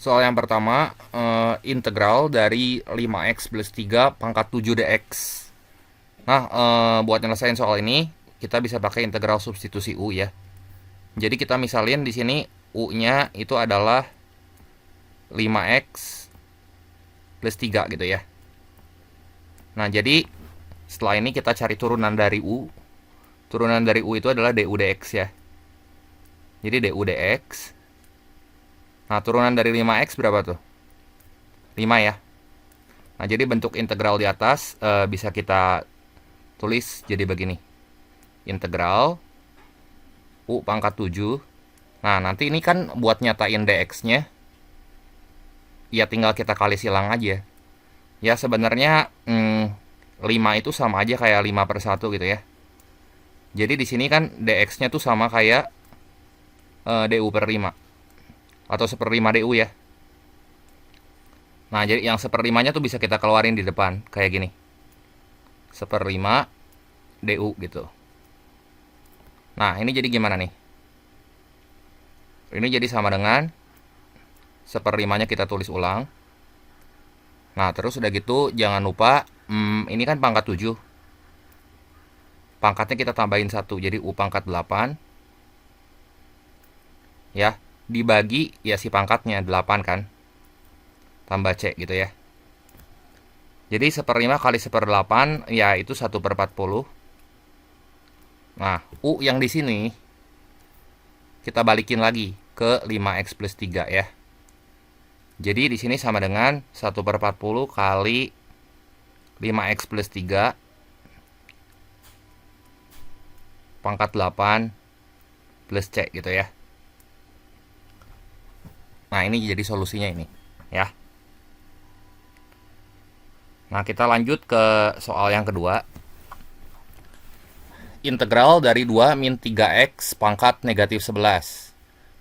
Soal yang pertama, integral dari 5x plus 3 pangkat 7 dx. Nah, buat nyelesain soal ini, kita bisa pakai integral substitusi U ya. Jadi kita misalin di sini U-nya itu adalah 5x plus 3 gitu ya. Nah, jadi setelah ini kita cari turunan dari U. Turunan dari U itu adalah du dx ya. Jadi du dx. Nah, turunan dari 5x berapa tuh? 5 ya. Nah, jadi bentuk integral di atas bisa kita tulis jadi begini. Integral U pangkat 7. Nah, nanti ini kan buat nyatain dx-nya, ya tinggal kita kali silang aja. Ya, sebenarnya 5 itu sama aja kayak 5 per 1 gitu ya. Jadi di sini kan dx-nya tuh sama kayak du per 5. Atau seperlima du ya. Nah, jadi yang seperlimanya tuh bisa kita keluarin di depan kayak gini. Seperlima du gitu. Nah, ini jadi gimana nih? Ini jadi sama dengan seperlimanya kita tulis ulang. Nah, terus udah gitu jangan lupa ini kan pangkat 7. Pangkatnya kita tambahin 1, jadi U pangkat 8. Ya, dibagi ya si pangkatnya 8 kan. Tambah C gitu ya. Jadi seperlima kali seperdelapan ya itu 1/40. Nah, U yang di sini kita balikin lagi ke 5x plus 3 ya. Jadi di sini sama dengan 1/40 kali 5x plus 3 pangkat 8 plus C gitu ya. Nah, ini jadi solusinya ini ya. Nah, kita lanjut ke soal yang kedua. Integral dari 2 min 3x pangkat negatif 11.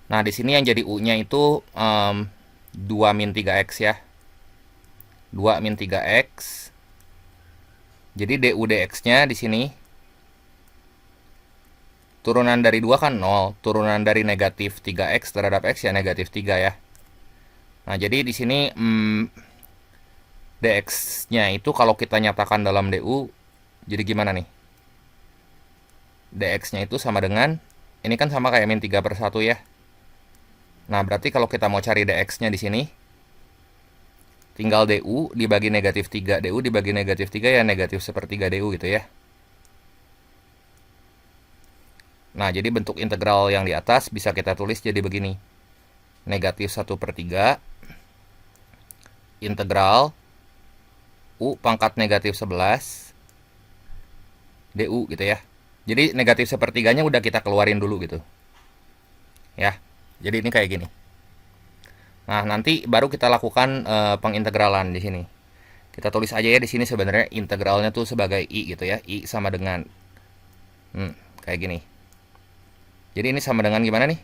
Nah, di sini yang jadi U-nya itu 2 min 3x ya. 2 min 3x. Jadi du dx-nya di sini turunan dari 2 kan 0, turunan dari negatif 3x terhadap x ya negatif 3 ya. Nah, jadi di sini dx-nya itu kalau kita nyatakan dalam du, jadi gimana nih? Dx-nya itu sama dengan, ini kan sama kayak min 3 per 1 ya. Nah, berarti kalau kita mau cari dx-nya di sini, tinggal du dibagi negatif 3. Du dibagi negatif 3 ya negatif sepertiga du gitu ya. Nah, jadi bentuk integral yang di atas bisa kita tulis jadi begini. Negatif 1/3 integral U pangkat negatif 11 du gitu ya. Jadi negatif sepertiganya udah kita keluarin dulu gitu. Ya, jadi ini kayak gini. Nah, nanti baru kita lakukan pengintegralan di sini. Kita tulis aja ya di sini sebenarnya integralnya tuh sebagai i gitu ya. I sama dengan kayak gini. Jadi ini sama dengan gimana nih?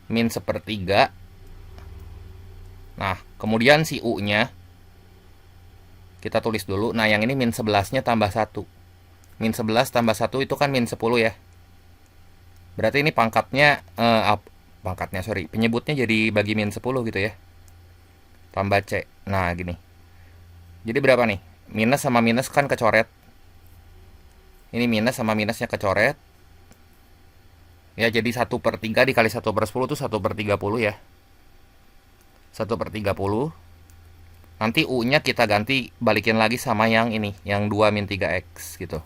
Min sepertiga. Nah, kemudian si U-nya kita tulis dulu. Nah, yang ini min 11-nya tambah 1. Min 11 tambah 1 itu kan min 10 ya. Berarti ini pangkatnya, penyebutnya jadi bagi min 10 gitu ya. Tambah C. Nah, gini. Jadi berapa nih? Minus sama minus kan kecoret. Ini minus sama minusnya kecoret. Ya, jadi 1/3 dikali 1/10 itu 1/30 ya. 1/30. Nanti U-nya kita ganti balikin lagi sama yang ini, yang 2 min 3x gitu.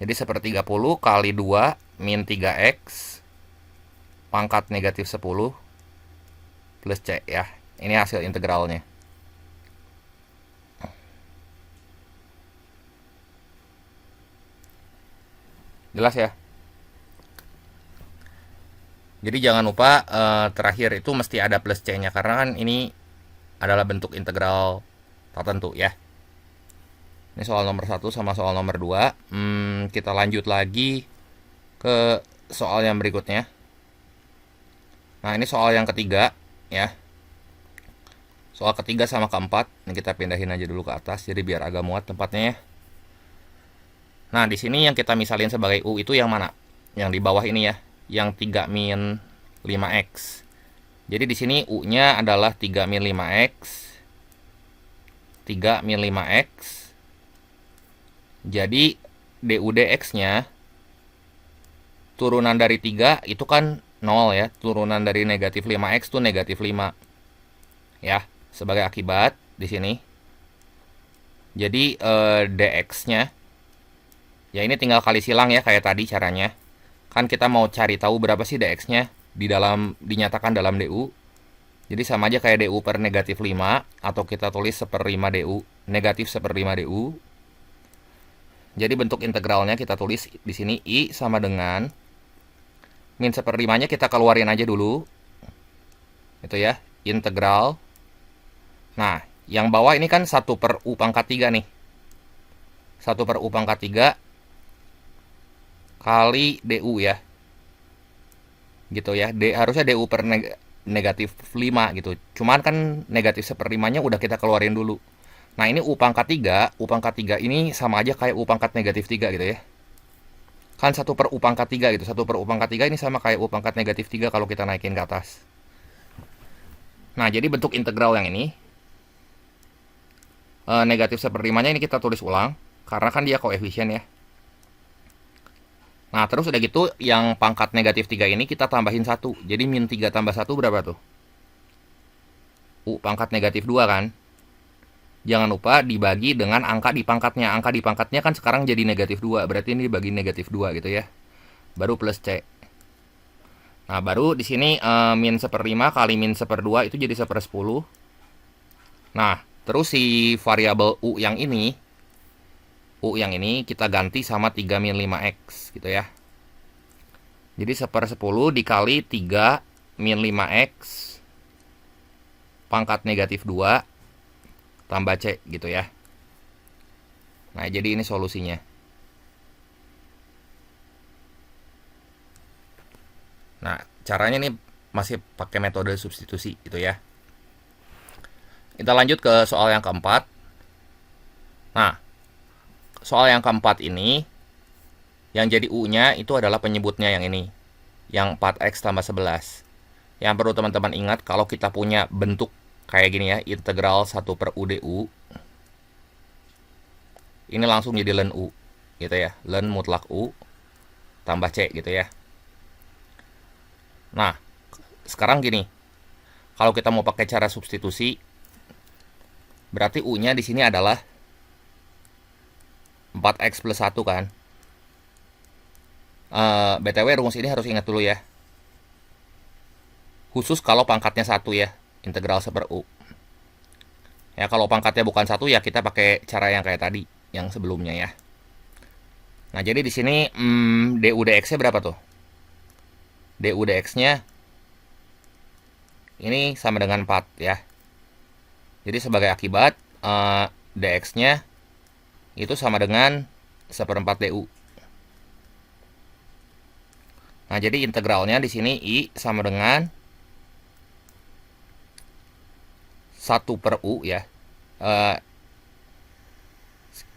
Jadi 1/30 kali 2 min 3x pangkat negatif 10 plus C ya. Ini hasil integralnya. Jelas ya? Jadi jangan lupa terakhir itu mesti ada plus C-nya karena kan ini adalah bentuk integral tertentu ya. Ini soal nomor 1 sama soal nomor 2. Kita lanjut lagi ke soal yang berikutnya. Nah, ini soal yang ketiga ya. Soal ketiga sama keempat. Ini kita pindahin aja dulu ke atas jadi biar agak muat tempatnya ya. Nah, di sini yang kita misalin sebagai U itu yang mana? Yang di bawah ini ya. Yang 3 min 5x. Jadi di sini U-nya adalah 3 min 5X. 3 min 5X. Jadi DU dx-nya turunan dari 3 itu kan 0 ya. Turunan dari negatif 5X itu negatif 5. Ya, sebagai akibat di sini. Jadi dx-nya ya ini tinggal kali silang ya kayak tadi caranya. Kan kita mau cari tahu berapa sih dx-nya dinyatakan dalam du. Jadi sama aja kayak du per negatif 5 atau kita tulis 1/5 du, negatif 1/5 du. Jadi bentuk integralnya kita tulis di sini i sama dengan min 1/5-nya kita keluarin aja dulu. Itu ya, integral. Nah, yang bawah ini kan 1 per u pangkat 3 nih. 1 per u pangkat 3 kali du ya. Gitu ya. Harusnya du per negatif 5 gitu. Cuman kan negatif 1/5-nya udah kita keluarin dulu. Nah, ini u pangkat 3 ini sama aja kayak u pangkat negatif 3 gitu ya. Kan 1 per u pangkat 3 gitu. 1 per u pangkat 3 ini sama kayak u pangkat negatif 3 kalau kita naikin ke atas. Nah, jadi bentuk integral yang ini negatif 1/5-nya ini kita tulis ulang karena kan dia koefisien ya. Nah, terus udah gitu yang pangkat negatif 3 ini kita tambahin 1. Jadi min 3 tambah 1 berapa tuh? U pangkat negatif 2 kan? Jangan lupa dibagi dengan angka di pangkatnya. Angka di pangkatnya kan sekarang jadi negatif 2. Berarti ini dibagi negatif 2 gitu ya. Baru plus C. Nah, baru di sini min 1/5 kali min 1/2 itu jadi 1/10. Nah, terus si variabel U yang ini kita ganti sama 3 min 5X gitu ya. Jadi 1/10 dikali 3 min 5X pangkat negatif 2 tambah C gitu ya. Nah, jadi ini solusinya. Nah, caranya ini masih pakai metode substitusi gitu ya. Kita lanjut ke soal yang keempat. Nah, soal yang keempat ini yang jadi U-nya itu adalah penyebutnya yang ini. Yang 4X tambah 11. Yang perlu teman-teman ingat kalau kita punya bentuk kayak gini ya, integral 1 per U du. Ini langsung jadi ln U gitu ya. Ln mutlak U tambah C gitu ya. Nah, sekarang gini. Kalau kita mau pakai cara substitusi, berarti U-nya di sini adalah 4X plus 1 kan. BTW rumus ini harus ingat dulu ya. Khusus kalau pangkatnya 1 ya. Integral 1 per U. Ya, kalau pangkatnya bukan 1 ya kita pakai cara yang kayak tadi. Yang sebelumnya ya. Nah, jadi di sini du dx-nya berapa tuh? Du dx-nya ini sama dengan 4 ya. Jadi sebagai akibat dx-nya itu sama dengan 1/4 du. Nah, jadi integralnya di sini i sama dengan 1 per u ya.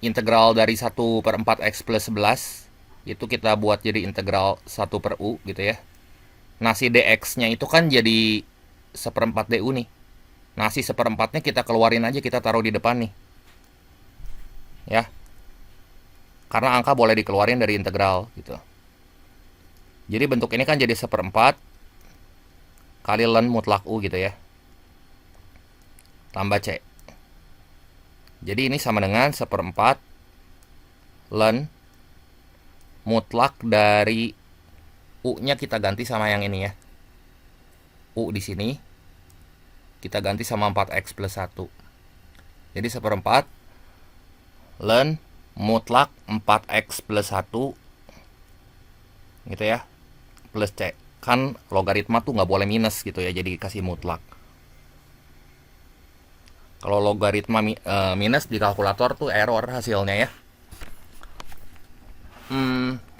Integral dari 1/4x plus 11 itu kita buat jadi integral 1 per u gitu ya. Nah, si dx-nya itu kan jadi 1/4 du nih. Nah, si 1/4-nya kita keluarin aja, kita taruh di depan nih. Ya. Karena angka boleh dikeluarin dari integral gitu. Jadi bentuk ini kan jadi 1/4 kali ln mutlak U gitu ya. Tambah C. Jadi ini sama dengan 1/4 ln mutlak dari U-nya kita ganti sama yang ini ya. U di sini kita ganti sama 4X plus 1. Jadi 1/4 ln mutlak 4X plus 1 gitu ya, plus C. Kan logaritma tuh nggak boleh minus gitu ya, jadi kasih mutlak. Kalau logaritma minus di kalkulator tuh error hasilnya ya.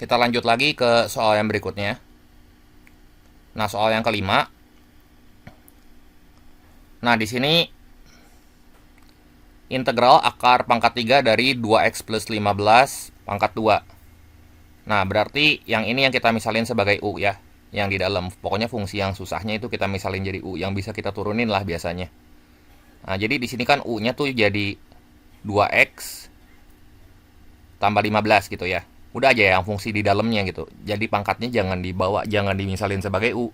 Kita lanjut lagi ke soal yang berikutnya. Nah, soal yang kelima. Nah, di sini integral akar pangkat 3 dari 2x plus 15 pangkat 2. Nah, berarti yang ini yang kita misalin sebagai U ya. yang di dalam. Pokoknya fungsi yang susahnya itu kita misalin jadi U, yang bisa kita turunin lah biasanya. Nah, jadi di sini kan U-nya tuh jadi 2x tambah 15 gitu ya. Udah aja yang fungsi di dalamnya gitu. Jadi pangkatnya jangan dibawa, jangan dimisalin sebagai U.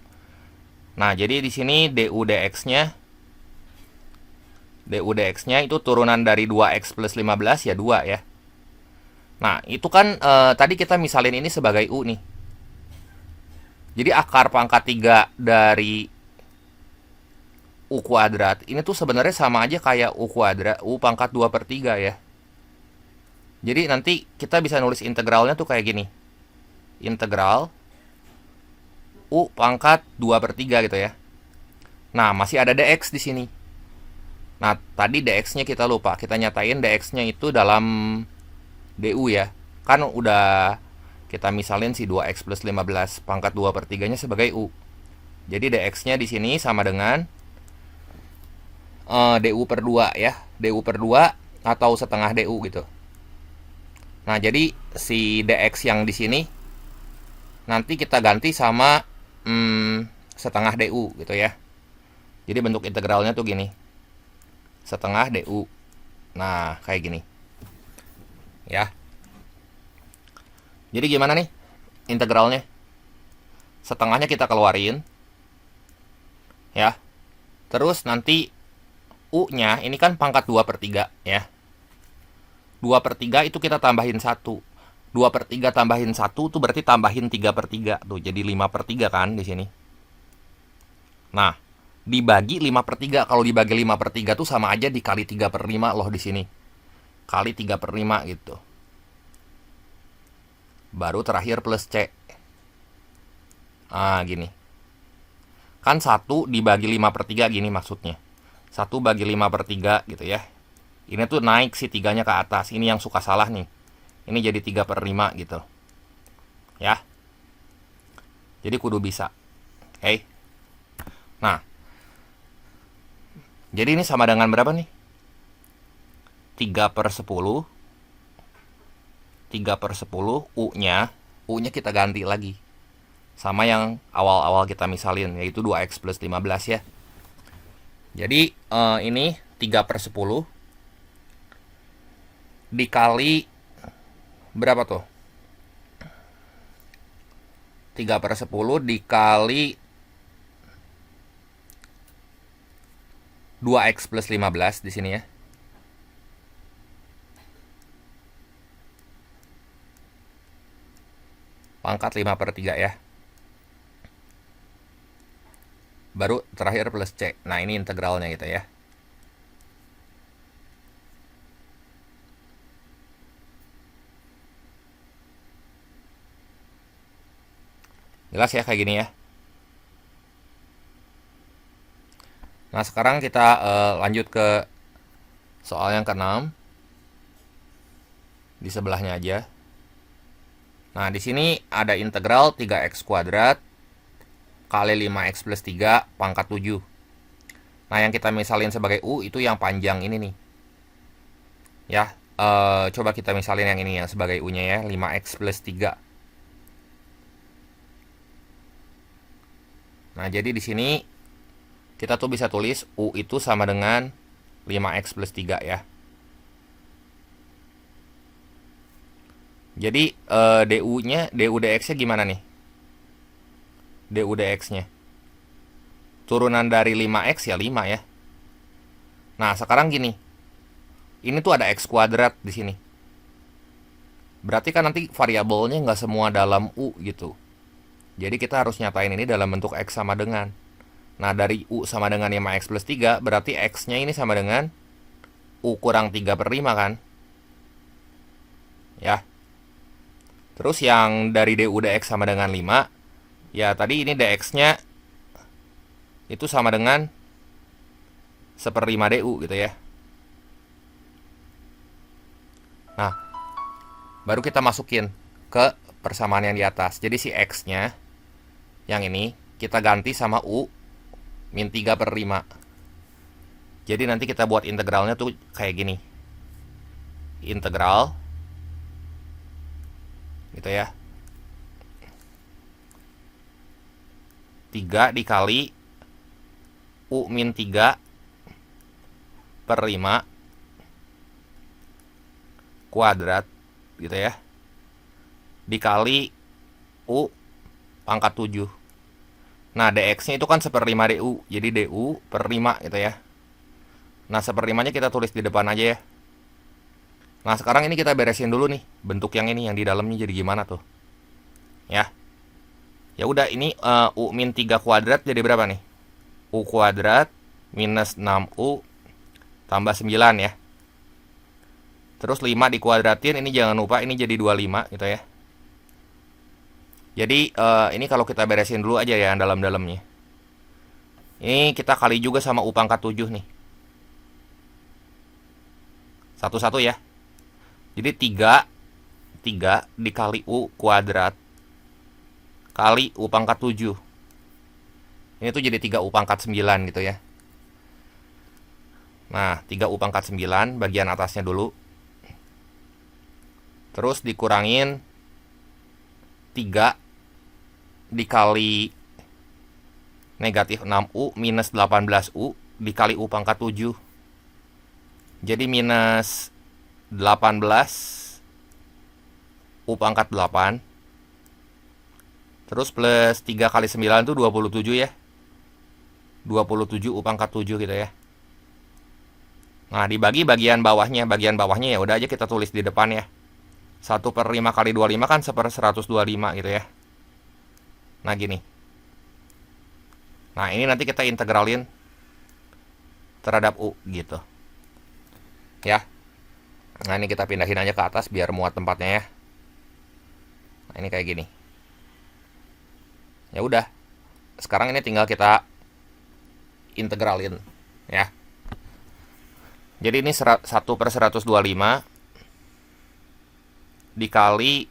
Nah, jadi di sini DU dx-nya itu turunan dari 2x plus 15 ya 2 ya. Nah, itu kan tadi kita misalin ini sebagai U nih. Jadi akar pangkat 3 dari U kuadrat ini tuh sebenarnya sama aja kayak U kuadrat, U pangkat 2 per 3 ya. Jadi nanti kita bisa nulis integralnya tuh kayak gini. Integral U pangkat 2 per 3 gitu ya. Nah, masih ada dx di sini. Nah, tadi dx-nya kita lupa. Kita nyatain dx-nya itu dalam du ya. Kan udah kita misalin si 2x plus 15 pangkat 2 per 3-nya sebagai u. Jadi dx-nya di sini sama dengan du per 2 ya. Du per 2 atau setengah du gitu. Nah, jadi si dx yang di sini nanti kita ganti sama setengah du gitu ya. Jadi bentuk integralnya tuh gini. Setengah du. Nah, kayak gini. Ya. Jadi gimana nih integralnya? Setengahnya kita keluarin. Ya. Terus nanti u-nya ini kan pangkat 2 per 3 ya. 2 per 3 itu kita tambahin 1. 2 per 3 tambahin 1 tuh berarti tambahin 3 per 3. Tuh jadi 5 per 3 kan di sini. Nah, dibagi 5 per 3. Kalau dibagi 5 per 3 tuh sama aja dikali 3 per 5 loh di sini. Kali 3 per 5 gitu. Baru terakhir plus C. Ah, gini. Kan 1 dibagi 5 per 3 gini maksudnya. 1 bagi 5 per 3 gitu ya. Ini tuh naik si 3-nya ke atas. Ini yang suka salah nih. Ini jadi 3 per 5 gitu. Ya. Jadi kudu bisa. Oke. Nah. Jadi ini sama dengan berapa nih? 3 per 10. 3 per 10 U-nya kita ganti lagi. Sama yang awal-awal kita misalin, yaitu 2x plus 15 ya. Jadi ini 3 per 10 dikali berapa tuh? 3 per 10 dikali 2x plus 15 di sini ya. Pangkat 5 per 3 ya. Baru terakhir plus C. Nah, ini integralnya gitu ya. Jelas ya kayak gini ya. Nah, sekarang kita lanjut ke soal yang ke-6. Di sebelahnya aja. Nah, di sini ada integral 3x kuadrat kali 5x plus 3 pangkat 7. Nah, yang kita misalin sebagai u itu yang panjang ini nih. Ya, coba kita misalin yang ini ya sebagai u-nya ya, 5x plus 3. Nah, jadi di sini kita tuh bisa tulis u itu sama dengan 5x plus 3 ya. Jadi du dx-nya gimana nih? Du dx-nya turunan dari 5x ya 5 ya. Nah, sekarang gini. Ini tuh ada x kuadrat di sini. Berarti kan nanti variabelnya nggak semua dalam u gitu. Jadi kita harus nyatain ini dalam bentuk x sama dengan. Nah, dari u sama dengan 5x plus 3, berarti x-nya ini sama dengan u kurang 3 per 5 kan? Ya. Terus yang dari du dx sama dengan 5, ya tadi ini dx-nya itu sama dengan 1/5 du gitu ya. Nah, baru kita masukin ke persamaan yang di atas. Jadi si x-nya yang ini kita ganti sama u min 3 per 5. Jadi nanti kita buat integralnya tuh kayak gini. Integral gitu ya. 3 dikali U min 3 per 5 kuadrat gitu ya, dikali U pangkat 7. Nah, dx-nya itu kan 1/5 du, jadi du per 5 gitu ya. Nah, 1/5-nya kita tulis di depan aja ya. Nah, sekarang ini kita beresin dulu nih, bentuk yang ini, yang di dalamnya jadi gimana tuh. Ya. Ya udah, ini U min 3 kuadrat jadi berapa nih? U kuadrat minus 6U tambah 9 ya. Terus 5 dikuadratin, ini jangan lupa ini jadi 25 gitu ya. Jadi ini kalau kita beresin dulu aja ya dalam-dalamnya. Ini kita kali juga sama U pangkat 7 nih. Satu-satu ya. Jadi 3 dikali U kuadrat kali U pangkat 7. Ini tuh jadi 3U pangkat 9 gitu ya. Nah, 3U pangkat 9 bagian atasnya dulu. Terus dikurangin 3 dikali negatif 6U minus 18U dikali U pangkat 7. Jadi minus 18 U pangkat 8. Terus plus 3 kali 9 itu 27 ya. 27 U pangkat 7 gitu ya. Nah, dibagi bagian bawahnya. Bagian bawahnya ya udah aja kita tulis di depan ya. 1/5 kali 25 kan 1/125 gitu ya. Nah, gini. Nah, ini nanti kita integralin terhadap U gitu. Ya. Nah, ini kita pindahin aja ke atas biar muat tempatnya ya. Nah, ini kayak gini. Ya udah. Sekarang ini tinggal kita integralin ya. Jadi ini 1/125 dikali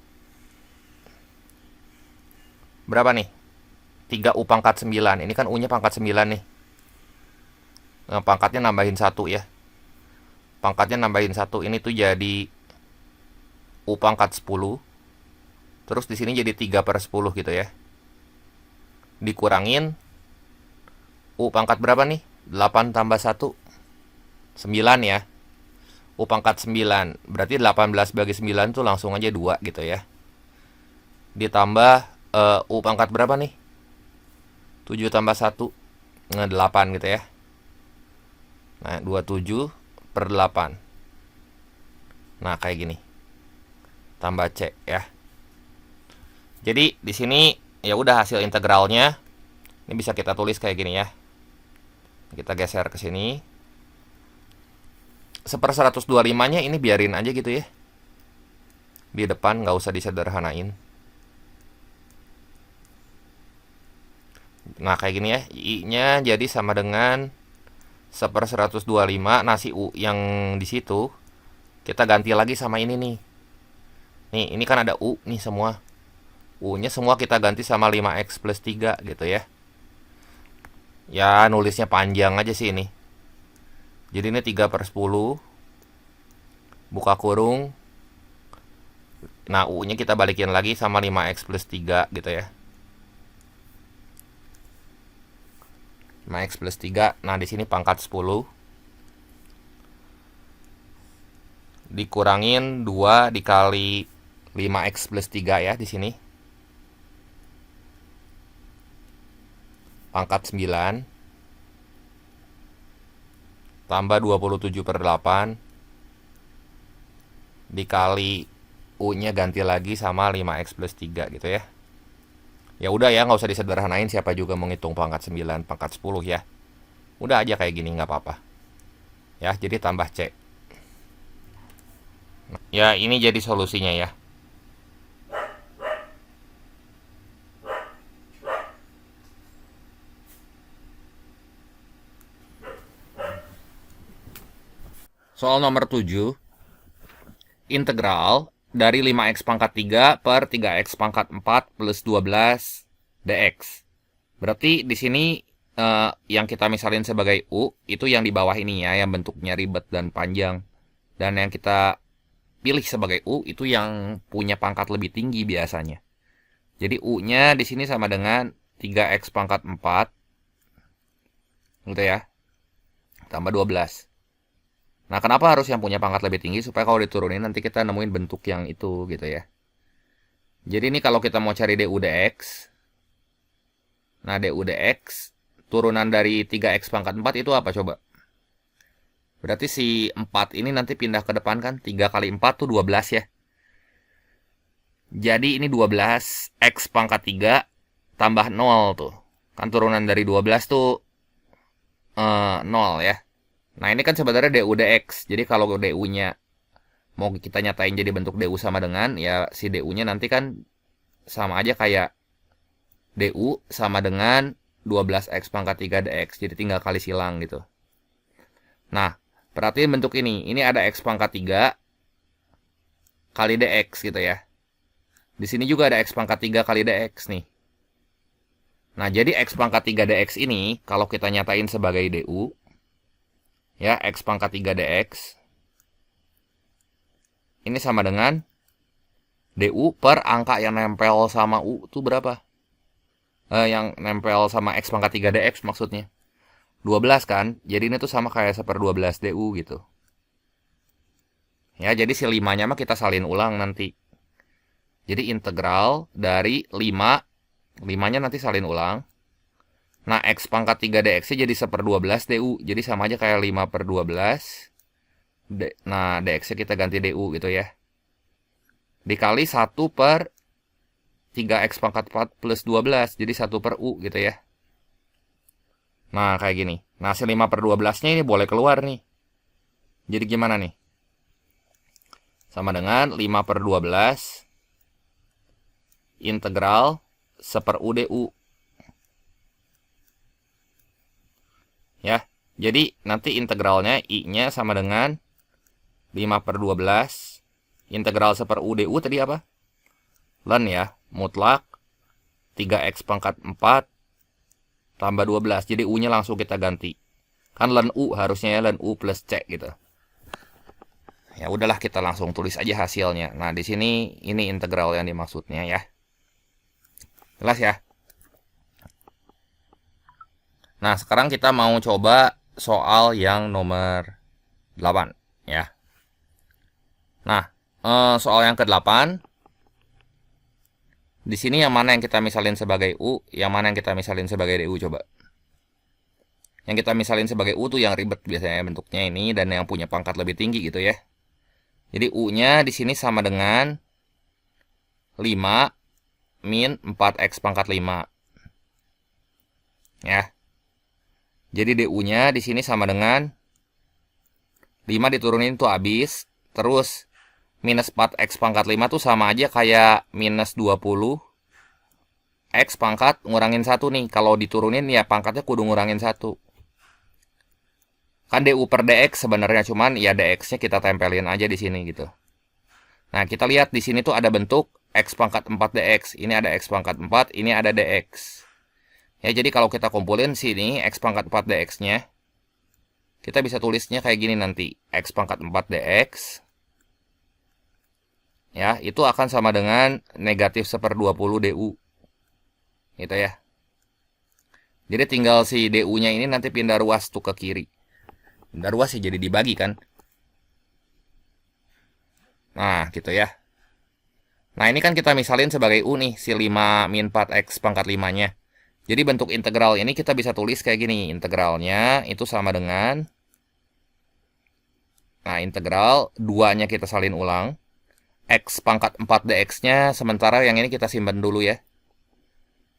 berapa nih? 3U pangkat 9. Ini kan U-nya pangkat 9 nih. Nah, pangkatnya nambahin 1 ya. Pangkatnya nambahin 1. Ini tuh jadi U pangkat 10. Terus di sini jadi 3/10 gitu ya. Dikurangin U pangkat berapa nih? 8 tambah 1 9 ya. U pangkat 9 berarti 18 bagi 9 tuh langsung aja 2 gitu ya. Ditambah U pangkat berapa nih? 7 tambah 1 8 gitu ya. Nah, 27/8. Nah, kayak gini. Tambah C ya. Jadi di sini ya udah hasil integralnya. Ini bisa kita tulis kayak gini ya. Kita geser ke sini. 1/125-nya ini biarin aja gitu ya. Di depan nggak usah disederhanain. Nah, kayak gini ya. I-nya jadi sama dengan 1/125. Nah, si U yang di situ kita ganti lagi sama ini nih. Nih, ini kan ada U nih semua. U-nya semua kita ganti sama 5x plus 3 gitu ya. Ya, nulisnya panjang aja sih ini. Jadi ini 3/10 buka kurung. Nah, U-nya kita balikin lagi sama 5x plus 3 gitu ya. 5x plus 3. Nah, di sini pangkat 10 dikurangin 2 dikali 5x plus 3 ya di sini. Pangkat 9 tambah 27/8 dikali U-nya ganti lagi sama 5x plus 3 gitu ya. Ya udah ya, nggak usah disederhanain, siapa juga mau ngitung pangkat 9, pangkat 10 ya. Udah aja kayak gini, nggak apa-apa. Ya, jadi tambah C. Ya, ini jadi solusinya ya. Soal nomor 7. Integral dari 5x pangkat 3 per 3x pangkat 4 plus 12 dx. Berarti di sini yang kita misalin sebagai U itu yang di bawah ini ya, yang bentuknya ribet dan panjang. Dan yang kita pilih sebagai U itu yang punya pangkat lebih tinggi biasanya. Jadi U-nya di sini sama dengan 3x pangkat 4 gitu ya, tambah 12. Nah, kenapa harus yang punya pangkat lebih tinggi? Supaya kalau diturunin nanti kita nemuin bentuk yang itu gitu ya. Jadi ini kalau kita mau cari du dx, nah du dx turunan dari 3x pangkat 4 itu apa coba? Berarti si 4 ini nanti pindah ke depan kan, 3 kali 4 tuh 12 ya. Jadi ini 12 x pangkat 3 tambah 0 tuh. Kan turunan dari 12 tuh 0 ya. Nah ini kan sebenarnya du dx. Jadi kalau du-nya mau kita nyatain jadi bentuk du sama dengan, ya si du-nya nanti kan sama aja kayak du sama dengan 12x pangkat 3 dx. Jadi tinggal kali silang gitu. Nah, perhatiin bentuk ini. Ini ada x pangkat 3 kali dx gitu ya. Di sini juga ada x pangkat 3 kali dx nih. Nah, jadi x pangkat 3 dx ini, kalau kita nyatain sebagai du, ya, x pangkat 3 dx, ini sama dengan du per angka yang nempel sama u itu berapa? Yang nempel sama x pangkat 3 dx maksudnya. 12 kan? Jadi ini tuh sama kayak 1/12 du gitu. Ya, jadi si 5-nya mah kita salin ulang nanti. Jadi integral dari 5, 5-nya nanti salin ulang. Nah, x pangkat 3 dx-nya jadi 1/12 du. Jadi sama aja kayak 5/12. Nah, dx-nya kita ganti du gitu ya. Dikali 1/3x pangkat 4 plus 12. Jadi 1/u gitu ya. Nah, kayak gini. Nah, si 5/12-nya ini boleh keluar nih. Jadi gimana nih? Sama dengan 5/12 integral 1/u du. Ya, jadi nanti integralnya i-nya sama dengan 5/12 integral 1/u du tadi apa? Len ya, mutlak 3x pangkat 4 tambah 12. Jadi u-nya langsung kita ganti. Kan len u harusnya ya len u plus c gitu. Ya udahlah kita langsung tulis aja hasilnya. Nah, di sini ini integral yang dimaksudnya ya. Jelas ya? Nah, sekarang kita mau coba soal yang nomor 8 ya. Nah, soal yang ke-8 di sini yang mana yang kita misalin sebagai u, yang mana yang kita misalin sebagai du coba. Yang kita misalin sebagai u tuh yang ribet biasanya bentuknya ini dan yang punya pangkat lebih tinggi gitu ya. Jadi u-nya di sini sama dengan 5 min 4x pangkat 5. Ya. Jadi du-nya di sini sama dengan 5 diturunin tuh habis, terus minus 4x pangkat 5 tuh sama aja kayak minus 20 x pangkat ngurangin 1 nih. Kalau diturunin ya pangkatnya kudu ngurangin 1. Kan du per dx sebenarnya, cuman ya dx-nya kita tempelin aja di sini gitu. Nah, kita lihat di sini tuh ada bentuk x pangkat 4 dx. Ini ada x pangkat 4, ini ada dx. Ya, jadi kalau kita kumpulin sini x pangkat 4 dx-nya, kita bisa tulisnya kayak gini nanti. X pangkat 4 dx. Ya, itu akan sama dengan negatif 1/20 du. Gitu ya. Jadi tinggal si du-nya ini nanti pindah ruas tuh ke kiri. Pindah ruas sih jadi dibagi kan. Nah, gitu ya. Nah, ini kan kita misalin sebagai u nih, si 5 min 4x pangkat 5-nya. Jadi bentuk integral ini kita bisa tulis kayak gini. Integralnya itu sama dengan, nah integral 2-nya kita salin ulang. X pangkat 4 dx-nya, sementara yang ini kita simpan dulu ya.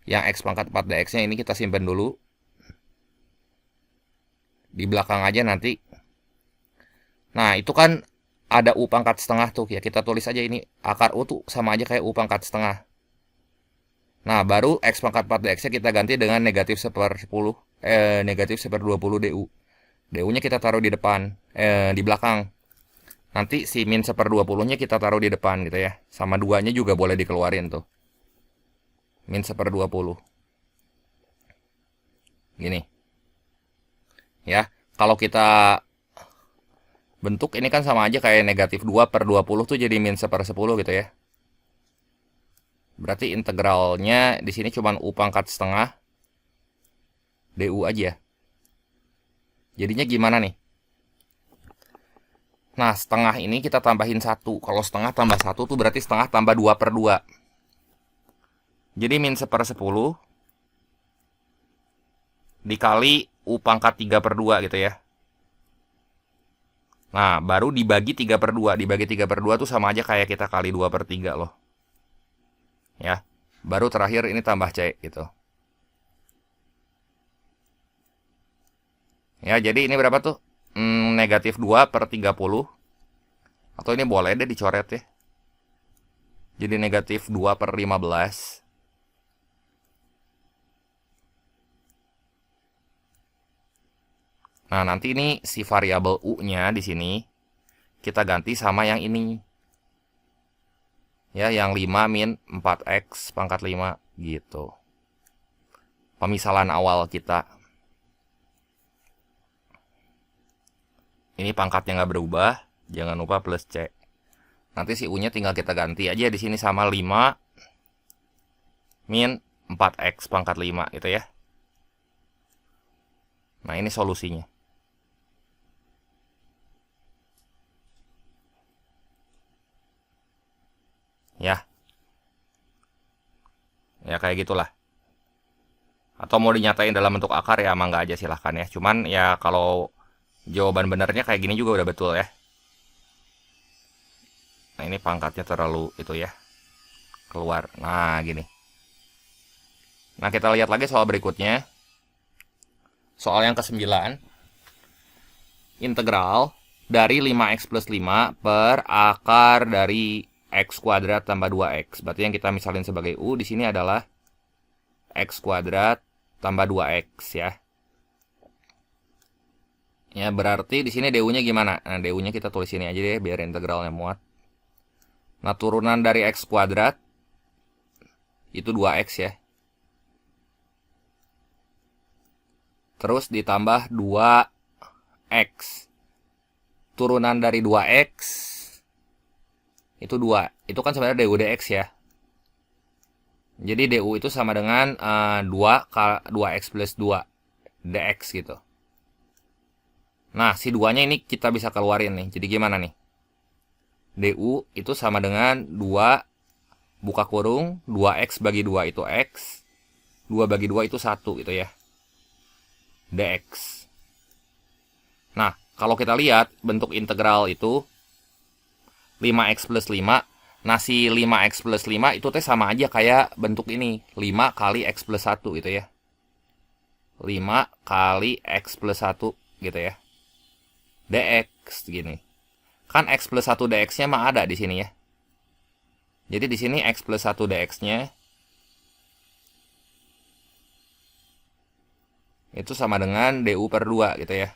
Yang x pangkat 4 dx-nya ini kita simpan dulu. Di belakang aja nanti. Nah, itu kan ada u pangkat setengah tuh. Ya kita tulis aja ini. Akar u tuh sama aja kayak u pangkat setengah. Nah, baru x pangkat 4 dx-nya kita ganti dengan negatif 1/10. Negatif 1/20 du. Du-nya kita taruh di depan. Di belakang. Nanti si min 1/20-nya kita taruh di depan gitu ya. Sama 2-nya juga boleh dikeluarin tuh. Min 1/20. Gini. Ya, kalau kita bentuk ini kan sama aja kayak negatif 2/20 tuh jadi min 1/10 gitu ya. Berarti integralnya di sini cuma U pangkat setengah DU aja. Jadinya gimana nih? Nah, setengah ini kita tambahin 1. Kalau setengah tambah 1 tuh berarti setengah tambah 2/2. Jadi min 1/10 dikali U pangkat 3/2 gitu ya. Nah, baru dibagi 3/2. Dibagi 3/2 tuh sama aja kayak kita kali 2/3 loh. Ya, baru terakhir ini tambah C gitu. Ya, jadi ini berapa tuh? Negatif 2/30. Atau ini boleh deh dicoret ya. Jadi negatif 2/15. Nah, nanti ini si variabel U-nya di sini kita ganti sama yang ini. Ya, yang 5 min 4x pangkat 5 gitu. Pemisalan awal kita. Ini pangkatnya nggak berubah, jangan lupa plus C. Nanti si U-nya tinggal kita ganti aja di sini sama 5 min 4x pangkat 5 gitu ya. Nah, ini solusinya. Ya. Ya kayak gitulah. Atau mau dinyatain dalam bentuk akar ya emang nggak aja silahkan ya. Cuman ya kalau jawaban benernya kayak gini juga udah betul ya. Nah, ini pangkatnya terlalu itu ya. Keluar. Nah, gini. Nah, kita lihat lagi soal berikutnya. Soal yang ke-9. Integral dari 5x plus 5 per akar dari x kuadrat tambah 2x. Berarti yang kita misalin sebagai U di sini adalah x kuadrat tambah 2x ya. Ya, berarti di sini DU-nya gimana? Nah, DU-nya kita tulis ini aja deh biar integralnya muat. Nah, turunan dari x kuadrat itu 2x ya. Terus ditambah 2x. Turunan dari 2x itu 2. Itu kan sebenarnya DU dx ya. Jadi DU itu sama dengan 2x plus 2 dx gitu. Nah, si 2-nya ini kita bisa keluarin nih. Jadi gimana nih? DU itu sama dengan 2 buka kurung 2x bagi 2 itu x. 2 bagi 2 itu 1 gitu ya. Dx. Nah, kalau kita lihat bentuk integral itu 5x plus 5. Nah, si 5x plus 5 itu teh sama aja kayak bentuk ini. 5 kali x plus 1 gitu ya. 5 kali x plus 1 gitu ya. Dx gini. Kan x plus 1 dx-nya mah ada di sini ya. Jadi di sini x plus 1 dx-nya itu sama dengan du per 2 gitu ya.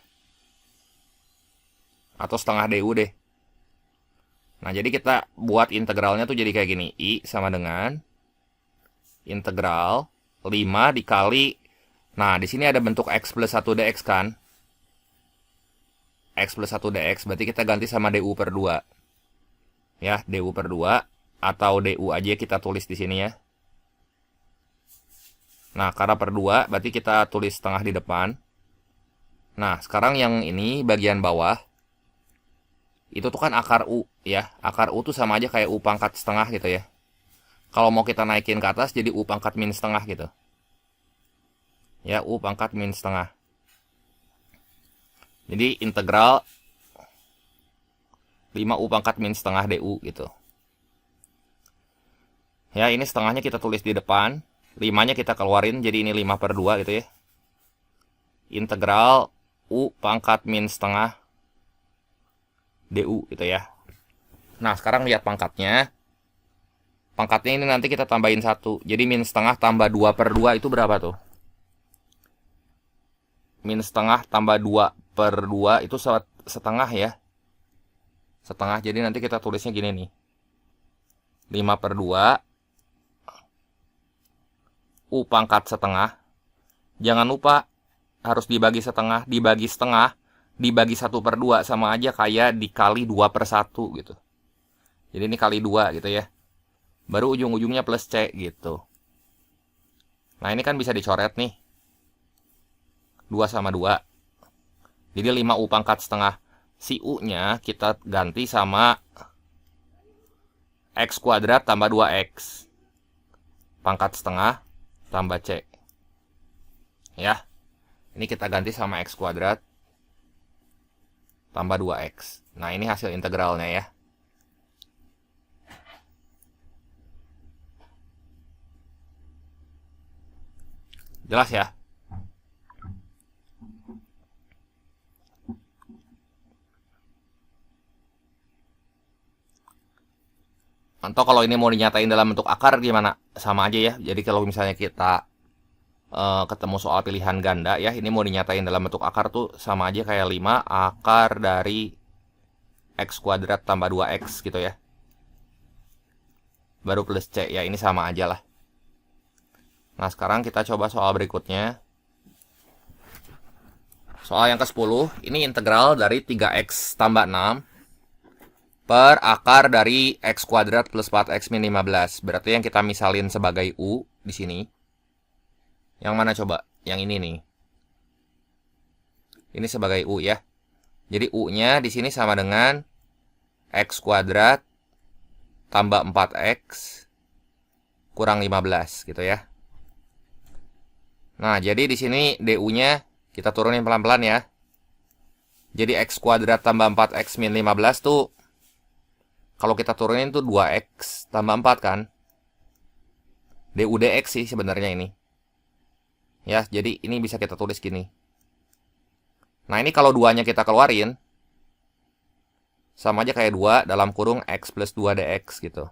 Atau setengah du deh. Nah, jadi kita buat integralnya tuh jadi kayak gini. I sama dengan integral 5 dikali. Nah, di sini ada bentuk x plus 1 dx kan. X plus 1 dx berarti kita ganti sama du per 2. Ya, du per 2 atau du aja kita tulis di sini ya. Nah, karena per 2 berarti kita tulis setengah di depan. Nah, sekarang yang ini bagian bawah itu tuh kan akar U ya. Akar U tuh sama aja kayak U pangkat setengah gitu ya. Kalau mau kita naikin ke atas jadi U pangkat min setengah gitu. Ya, U pangkat min setengah. Jadi integral 5U pangkat min setengah DU gitu. Ya, ini setengahnya kita tulis di depan. 5-nya kita keluarin, jadi ini 5 per 2 gitu ya. Integral U pangkat min setengah DU gitu ya. Nah, sekarang lihat pangkatnya. Pangkatnya ini nanti kita tambahin 1. Jadi min setengah tambah 2 per 2 itu berapa tuh? Min setengah tambah 2 per 2 itu setengah ya. Setengah, jadi nanti kita tulisnya gini nih. 5 per 2 U pangkat setengah. Jangan lupa harus dibagi setengah. Dibagi setengah dibagi 1 per 2 sama aja kayak dikali 2 per 1 gitu. Jadi ini kali 2 gitu ya. baru ujung-ujungnya plus C gitu. Nah ini kan bisa dicoret nih, 2 sama 2. Jadi 5U pangkat setengah. Si U-nya kita ganti sama X kuadrat tambah 2X. Pangkat setengah tambah C. Ya, ini kita ganti sama X kuadrat tambah 2X. Nah ini hasil integralnya ya. Jelas ya? Atau kalau ini mau dinyatain dalam bentuk akar gimana? Sama aja ya. Jadi kalau misalnya kita ketemu soal pilihan ganda ya, ini mau dinyatain dalam bentuk akar tuh sama aja kayak 5 akar dari X kuadrat tambah 2X gitu ya. Baru plus C ya, ini sama aja lah. Nah sekarang kita coba soal berikutnya. Soal yang ke-10, ini integral dari 3X tambah 6 per akar dari X kuadrat plus 4X min 15. Berarti yang kita misalin sebagai U di sini. Yang mana coba? Yang ini nih. Ini sebagai U ya. Jadi U-nya di sini sama dengan X kuadrat tambah 4X kurang 15 gitu ya. Nah, jadi di sini DU-nya kita turunin pelan-pelan ya. Jadi X kuadrat tambah 4X min 15 tuh, kalau kita turunin tuh 2X tambah 4 kan. DU DX sih sebenarnya ini. Ya, jadi ini bisa kita tulis gini. Nah, ini kalau 2-nya kita keluarin, sama aja kayak 2 dalam kurung X plus 2 DX gitu.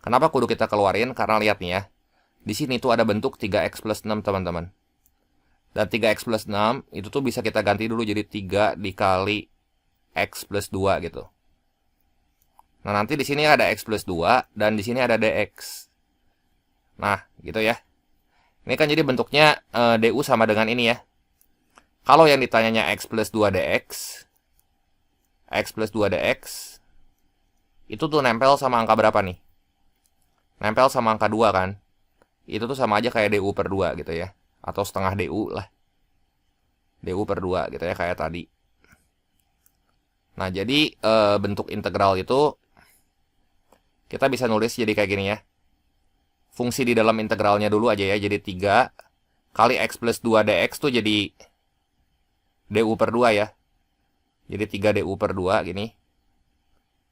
Kenapa kudu kita keluarin? Karena lihat nih ya. Di sini tuh ada bentuk 3X plus 6 teman-teman. Dan 3X plus 6 itu tuh bisa kita ganti dulu jadi 3 dikali X plus 2 gitu. Nah, nanti di sini ada X plus 2 dan di sini ada DX. Nah, gitu ya. Ini kan jadi bentuknya DU sama dengan ini ya. Kalau yang ditanyanya X plus 2 DX, X plus 2 DX, itu tuh nempel sama angka berapa nih? Nempel sama angka 2 kan? Itu tuh sama aja kayak DU per 2 gitu ya. Atau setengah DU lah. DU per 2 gitu ya, kayak tadi. Nah, jadi bentuk integral itu kita bisa nulis jadi kayak gini ya. Fungsi di dalam integralnya dulu aja ya. Jadi 3 kali X plus 2 DX tuh jadi DU per 2 ya. Jadi 3 DU per 2 gini.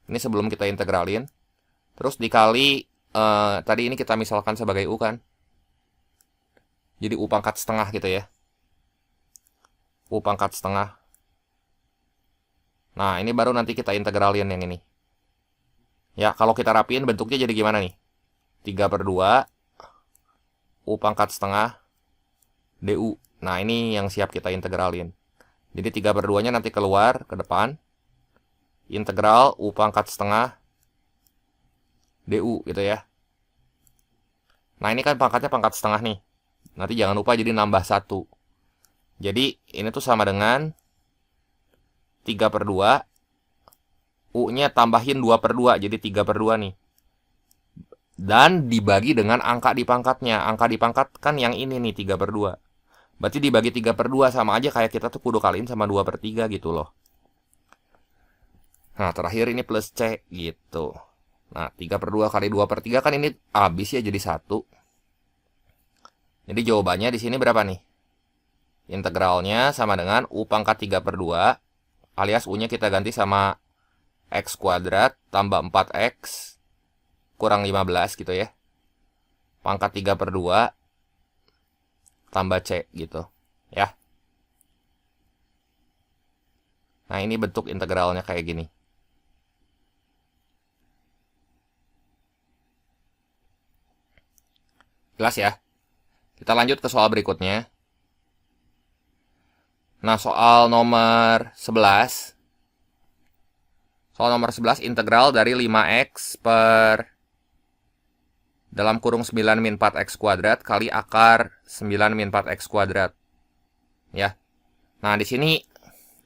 Ini sebelum kita integralin. Terus dikali, tadi ini kita misalkan sebagai U kan. Jadi U pangkat setengah gitu ya. U pangkat setengah. Nah, ini baru nanti kita integralin yang ini. Ya, kalau kita rapiin bentuknya jadi gimana nih? 3 per 2 U pangkat setengah DU. Nah, ini yang siap kita integralin. Jadi 3 per 2-nya nanti keluar ke depan. Integral U pangkat setengah DU gitu ya. Nah, ini kan pangkatnya pangkat setengah nih. Nanti jangan lupa jadi nambah 1. Jadi, ini tuh sama dengan 3 per 2. U-nya tambahin 2 per 2. Jadi 3 per 2 nih. Dan dibagi dengan angka di pangkatnya. Angka di pangkat kan yang ini nih, 3 per 2. Berarti dibagi 3 per 2 sama aja kayak kita tuh kudu kaliin sama 2 per 3 gitu loh. Nah, terakhir ini plus C gitu. Nah, 3 per 2 kali 2 per 3 kan ini habis ya jadi 1. Jadi jawabannya di sini berapa nih? Integralnya sama dengan U pangkat 3 per 2. Alias U-nya kita ganti sama X kuadrat tambah 4X kurang 15 gitu ya. Pangkat 3 per 2 tambah C gitu ya. Nah, ini bentuk integralnya kayak gini. Jelas ya? Kita lanjut ke soal berikutnya. Nah, soal nomor 11. Soal nomor 11 integral dari 5X per dalam kurung 9 min 4X kuadrat kali akar 9 min 4X kuadrat. Ya. Nah, di sini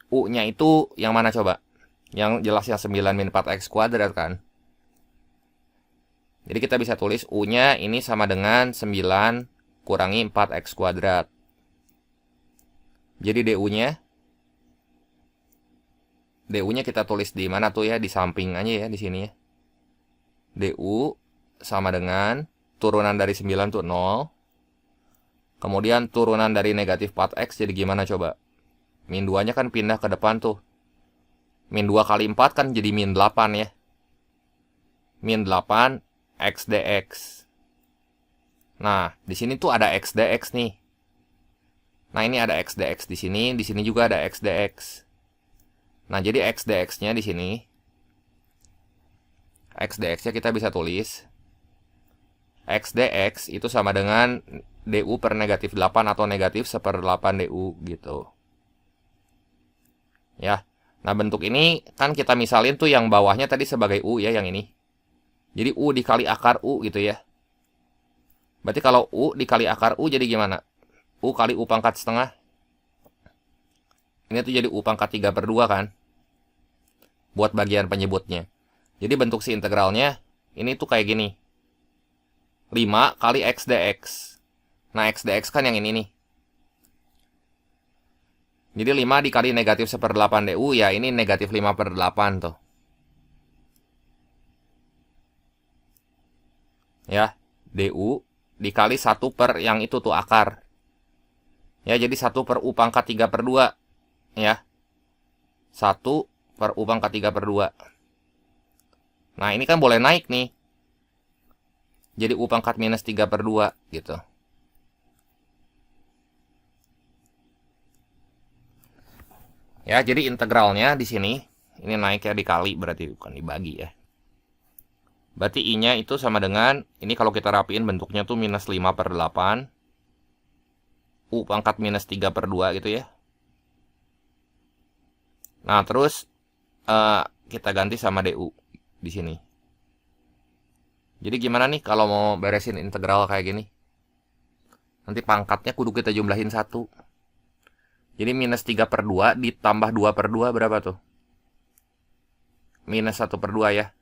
U-nya itu yang mana coba? Yang jelasnya 9 min 4X kuadrat kan? Jadi kita bisa tulis U-nya ini sama dengan 9 kurangi 4x kuadrat. Jadi DU-nya kita tulis di mana tuh ya? Di samping aja ya, di sini ya. DU sama dengan turunan dari 9 tuh 0. Kemudian turunan dari negatif 4x jadi gimana coba? Min 2-nya kan pindah ke depan tuh. Min 2 kali 4 kan jadi min 8 ya. Min 8 x dx. Nah, di sini tuh ada x dx nih. Nah, ini ada x dx di sini juga ada x dx. Nah, jadi x dx-nya di sini. X dx-nya kita bisa tulis x dx itu sama dengan du per negatif 8 atau negatif 1/8 du gitu. Ya. Nah, bentuk ini kan kita misalin tuh yang bawahnya tadi sebagai u ya, yang ini. Jadi u dikali akar u gitu ya. Berarti kalau u dikali akar u jadi gimana? U kali u pangkat setengah. Ini tuh jadi u pangkat 3/2 kan? Buat bagian penyebutnya. Jadi bentuk si integralnya ini tuh kayak gini. 5 kali x dx. Nah, x dx kan yang ini nih. Jadi 5 dikali negatif 1/8 du, ya ini negatif 5/8 tuh. Ya, du dikali 1 per yang itu tuh akar. Ya, jadi 1 per u pangkat 3/2. Ya. 1 per u pangkat 3/2. Nah, ini kan boleh naik nih. Jadi u pangkat minus 3/2 gitu. Ya, jadi integralnya di sini ini naik ya, dikali berarti bukan dibagi ya. Berarti i-nya itu sama dengan ini kalau kita rapiin bentuknya tuh minus 5/8 u pangkat minus 3/2 gitu ya. Nah, terus kita ganti sama du di sini. Jadi gimana nih kalau mau beresin integral kayak gini? Nanti pangkatnya kudu kita jumlahin 1. Jadi minus 3/2 ditambah 2/2 berapa tuh? Minus 1/2 ya.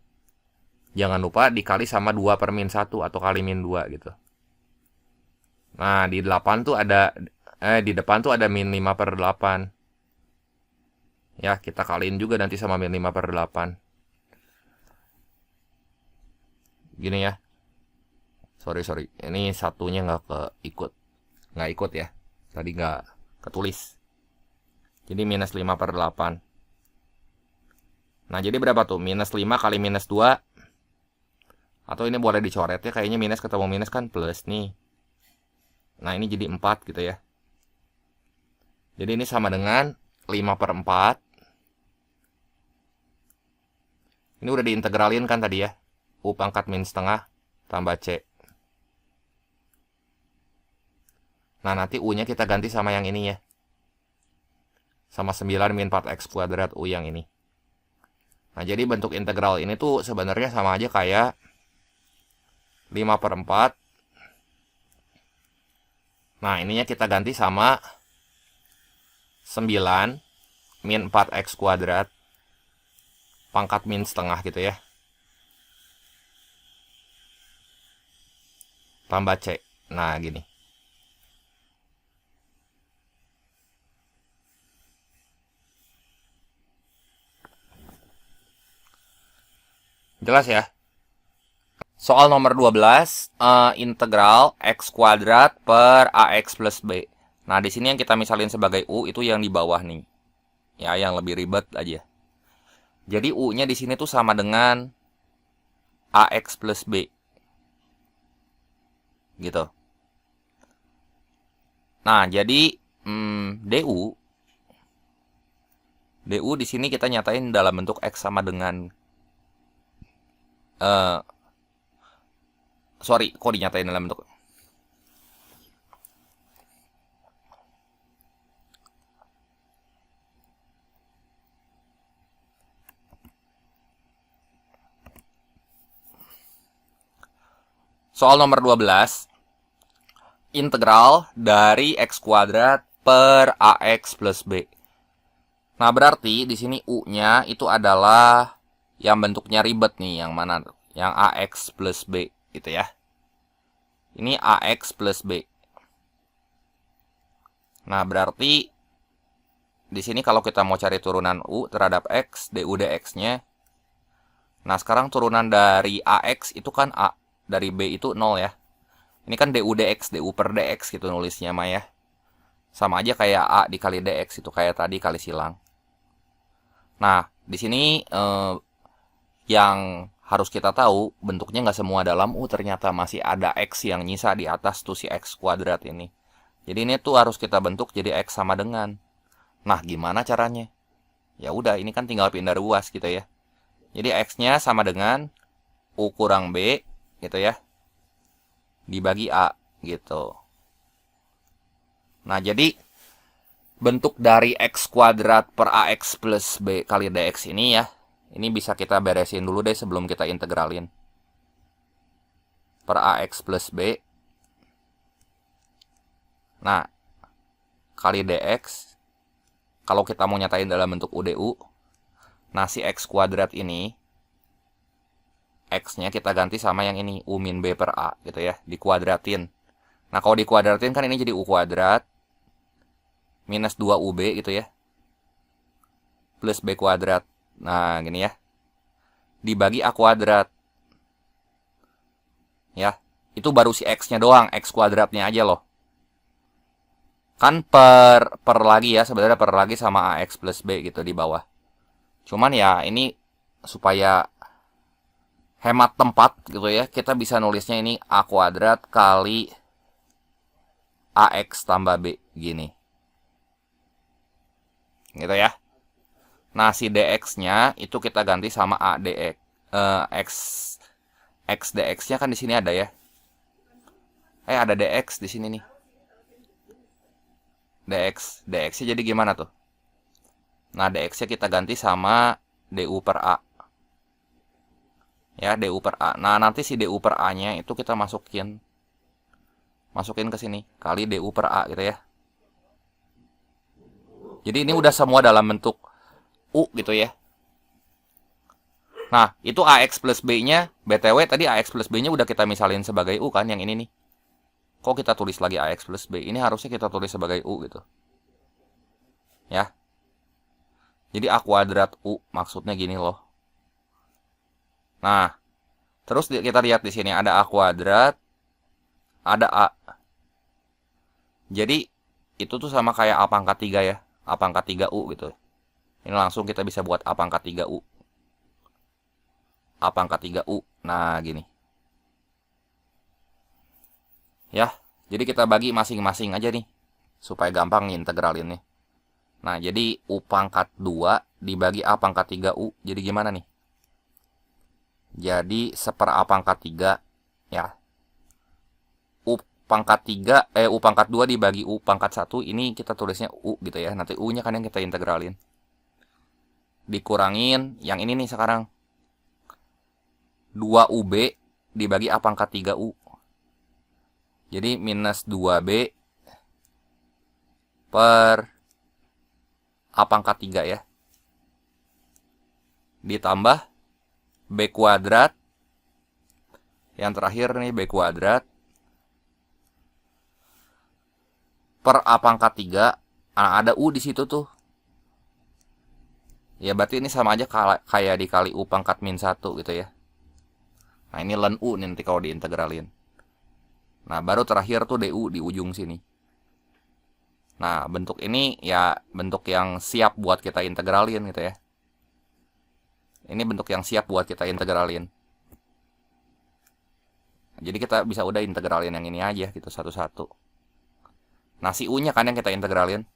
Jangan lupa dikali sama 2 per min 1 atau kali min 2 gitu. Nah, di 8 tuh ada di depan tuh ada min 5/8. Ya, kita kaliin juga nanti sama min 5/8. Gini ya. Sorry. Ini satunya nggak ikut ya. Tadi nggak ketulis. Jadi minus 5/8. Nah, jadi berapa tuh? Minus 5 kali minus 2. Atau ini boleh dicoret ya. Kayaknya minus ketemu minus kan plus nih. Nah, ini jadi 4 gitu ya. Jadi ini sama dengan 5/4. Ini udah diintegralin kan tadi ya. U pangkat min setengah tambah C. Nah, nanti U-nya kita ganti sama yang ini ya. Sama 9 min 4x kuadrat U yang ini. Nah, jadi bentuk integral ini tuh sebenarnya sama aja kayak 5/4. Nah, ininya kita ganti sama 9 min 4x kuadrat pangkat min setengah gitu ya. Tambah C. Nah, gini. Jelas ya? Soal nomor 12, integral x kuadrat per ax plus b. Nah, di sini yang kita misalin sebagai u itu yang di bawah nih. Ya, yang lebih ribet aja. Jadi u-nya di sini tuh sama dengan ax plus b. Gitu. Nah, jadi du di sini kita nyatain dalam bentuk x sama dengan kok dinyatain dalam bentuk soal nomor 12, integral dari x kuadrat per ax plus b. Nah, berarti di sini u-nya itu adalah yang bentuknya ribet nih, yang mana? Yang AX plus B gitu ya. Ini AX plus B. Nah, berarti di sini kalau kita mau cari turunan U terhadap X, DU dx-nya. Nah, sekarang turunan dari AX itu kan A. Dari B itu 0 ya. Ini kan DU dx, DU per dx gitu nulisnya mah ya. Sama aja kayak A dikali dx itu kayak tadi kali silang. Nah, di sini yang harus kita tahu bentuknya nggak semua dalam U, ternyata masih ada X yang nyisa di atas tuh si X kuadrat ini. Jadi ini tuh harus kita bentuk jadi X sama dengan. Nah, gimana caranya? Ya udah, ini kan tinggal pindah ruas gitu ya. Jadi X-nya sama dengan U kurang B gitu ya. Dibagi A gitu. Nah, jadi bentuk dari X kuadrat per AX plus B kali DX ini ya. Ini bisa kita beresin dulu deh sebelum kita integralin. Per AX plus B. Nah, kali DX. Kalau kita mau nyatain dalam bentuk UDU. Nah, si X kuadrat ini. X-nya kita ganti sama yang ini. U min B per A gitu ya. Dikuadratin. Nah, kalau dikuadratin kan ini jadi U kuadrat. Minus 2UB gitu ya. Plus B kuadrat. Nah, gini ya. Dibagi A kuadrat. Ya. Itu baru si X-nya doang. X kuadratnya aja loh. Kan per lagi ya. Sebenarnya per lagi sama AX plus B gitu di bawah. Cuman ya ini supaya hemat tempat gitu ya. Kita bisa nulisnya ini A kuadrat kali AX tambah B. Gini. Gitu ya. Nah, si dx-nya itu kita ganti sama A dx. X dx-nya kan di sini ada ya. Ada dx di sini nih. dx-nya jadi gimana tuh? Nah, dx-nya kita ganti sama du per A. Ya, du per A. Nah, nanti si du per A-nya itu kita masukin ke sini kali du per A gitu ya. Jadi ini udah semua dalam bentuk U gitu ya. Nah, itu AX plus B-nya, BTW tadi AX plus B-nya udah kita misalin sebagai U kan, yang ini nih. Kok kita tulis lagi AX plus B? Ini harusnya kita tulis sebagai U gitu. Ya. Jadi A kuadrat U, maksudnya gini loh. Nah, terus kita lihat di sini ada A kuadrat, ada A. Jadi, itu tuh sama kayak A pangkat 3 ya. A pangkat 3U gitu. Ini langsung kita bisa buat A pangkat 3U. A pangkat 3U. Nah, gini. Ya, jadi kita bagi masing-masing aja nih. Supaya gampang integralinnya. Nah, jadi U pangkat 2 dibagi A pangkat 3U. Jadi gimana nih? Jadi seper A pangkat 3. Ya. U pangkat 3, U pangkat 2 dibagi U pangkat 1. Ini kita tulisnya U gitu ya. Nanti U-nya kan yang kita integralin. Dikurangin yang ini nih sekarang. 2UB dibagi A pangkat 3U. Jadi minus 2B per A pangkat 3 ya. Ditambah B kuadrat. Yang terakhir nih B kuadrat. Per A pangkat 3. Nah, ada U di situ tuh. Ya berarti ini sama aja kayak dikali U pangkat min 1 gitu ya. Nah, ini ln U nanti kalau diintegralin. Nah, baru terakhir tuh DU di ujung sini. Nah, bentuk ini ya bentuk yang siap buat kita integralin gitu ya. Ini bentuk yang siap buat kita integralin. Jadi kita bisa udah integralin yang ini aja gitu satu-satu. Nah, si U-nya kan yang kita integralin.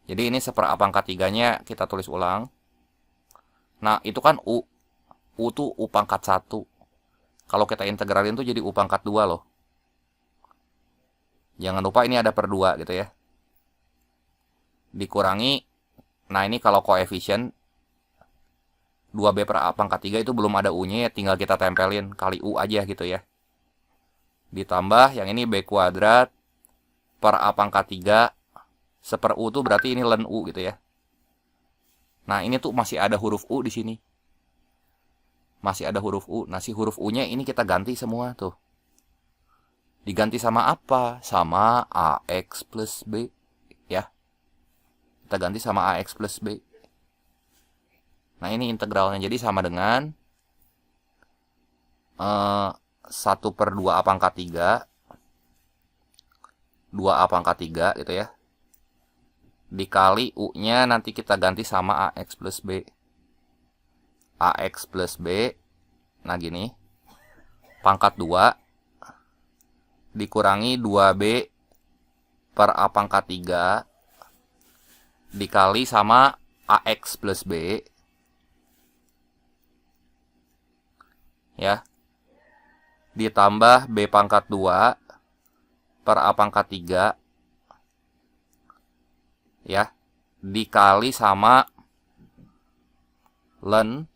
Jadi ini seper A pangkat 3-nya kita tulis ulang. Nah, itu kan U. U tuh U pangkat 1. Kalau kita integralin tuh jadi U pangkat 2 loh. Jangan lupa ini ada per 2 gitu ya. Dikurangi. Nah, ini kalau koefisien 2B per A pangkat 3 itu belum ada U-nya ya. Tinggal kita tempelin kali U aja gitu ya. Ditambah yang ini B kuadrat per A pangkat 3 seper U tuh berarti ini ln U gitu ya. Nah, ini tuh masih ada huruf U di sini. masih ada huruf U. Nah, si huruf U-nya ini kita ganti semua tuh. Diganti sama apa? Sama AX plus B. Ya. Kita ganti sama AX plus B. Nah, ini integralnya. Jadi sama dengan 1/2 A pangkat 3. 2A pangkat 3 gitu ya. Dikali U-nya nanti kita ganti sama AX plus B. AX plus B. Nah, gini. Pangkat 2 dikurangi 2B per A pangkat 3 dikali sama AX plus B. Ya. Ditambah B pangkat 2 per A pangkat 3. Ya. Dikali sama ln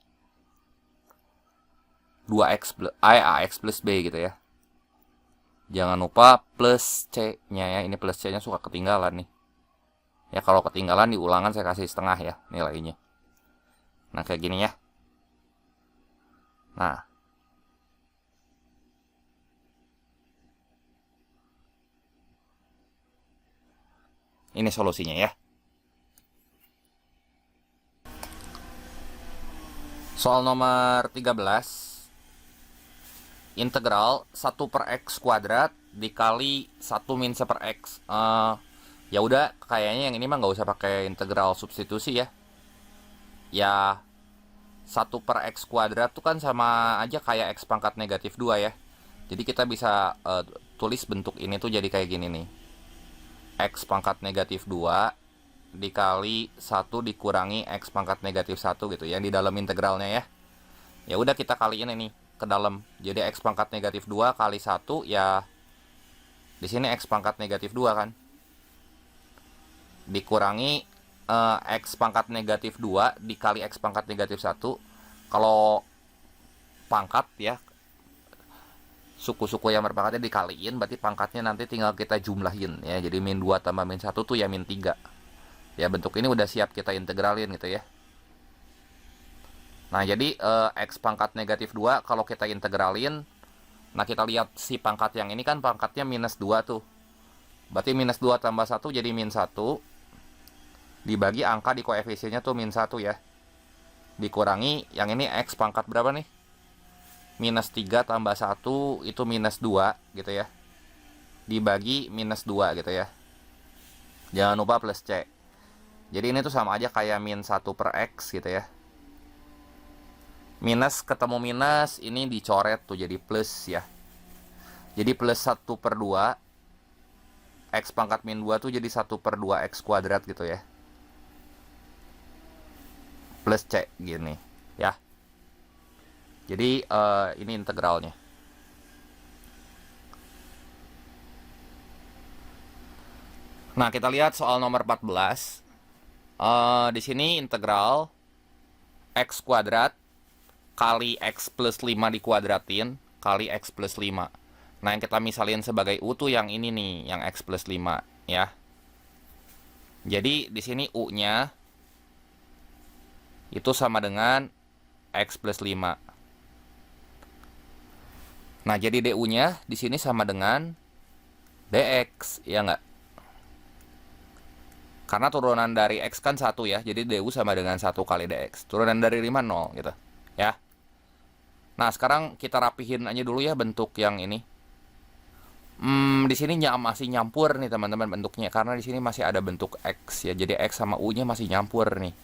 2X plus AX plus B gitu ya. Jangan lupa plus C-nya ya. Ini plus C-nya suka ketinggalan nih. Ya, kalau ketinggalan di ulangan saya kasih setengah ya nilainya. Nah, kayak gini ya. Nah. Ini solusinya ya. Soal nomor 13. Integral 1/x kuadrat dikali 1 min 1/x. Ya udah, kayaknya yang ini mah nggak usah pakai integral substitusi ya. Ya 1/x kuadrat tuh kan sama aja kayak x pangkat negatif 2 ya. Jadi kita bisa tulis bentuk ini tuh jadi kayak gini nih. X pangkat negatif 2 dikali 1 dikurangi x pangkat negatif 1 gitu ya, di dalam integralnya ya. Ya udah, kita kaliin ini ke dalam. Jadi x pangkat negatif 2 kali 1 ya, di sini x pangkat negatif 2 kan, dikurangi x pangkat negatif 2 dikali x pangkat negatif 1. Kalau pangkat ya, suku-suku yang berpangkatnya dikaliin, berarti pangkatnya nanti tinggal kita jumlahin ya. Jadi min 2 tambah min 1 tuh ya min 3. Ya, bentuk ini udah siap kita integralin gitu ya. Nah, jadi x pangkat negatif 2 kalau kita integralin, nah kita lihat si pangkat yang ini kan pangkatnya minus 2 tuh. Berarti minus 2 tambah 1 jadi min 1. Dibagi angka di koefisiennya tuh min 1 ya. Dikurangi yang ini x pangkat berapa nih? Minus 3 tambah 1 itu minus 2 gitu ya. Dibagi minus 2 gitu ya. Jangan lupa plus C. Jadi ini tuh sama aja kayak min 1/x gitu ya. Minus ketemu minus, ini dicoret tuh jadi plus ya. Jadi plus 1/2 x pangkat min 2 tuh jadi 1/2 x kuadrat gitu ya. Plus C gini ya. Jadi ini integralnya. Nah, kita lihat soal nomor 14. Di sini integral x kuadrat kali x plus 5 dikuadratin kali x plus 5. Nah, yang kita misalin sebagai U tuh yang ini nih, yang x plus 5 ya. Jadi di sini U-nya itu sama dengan x plus 5. Nah, jadi DU-nya di sini sama dengan dx, ya nggak? Karena turunan dari x kan 1 ya, jadi DU sama dengan 1 kali dx. Turunan dari 5, 0 gitu ya. Nah, sekarang kita rapihin aja dulu ya bentuk yang ini. Di sini masih nyampur nih teman-teman bentuknya, karena di sini masih ada bentuk x ya. Jadi x sama u-nya masih nyampur nih.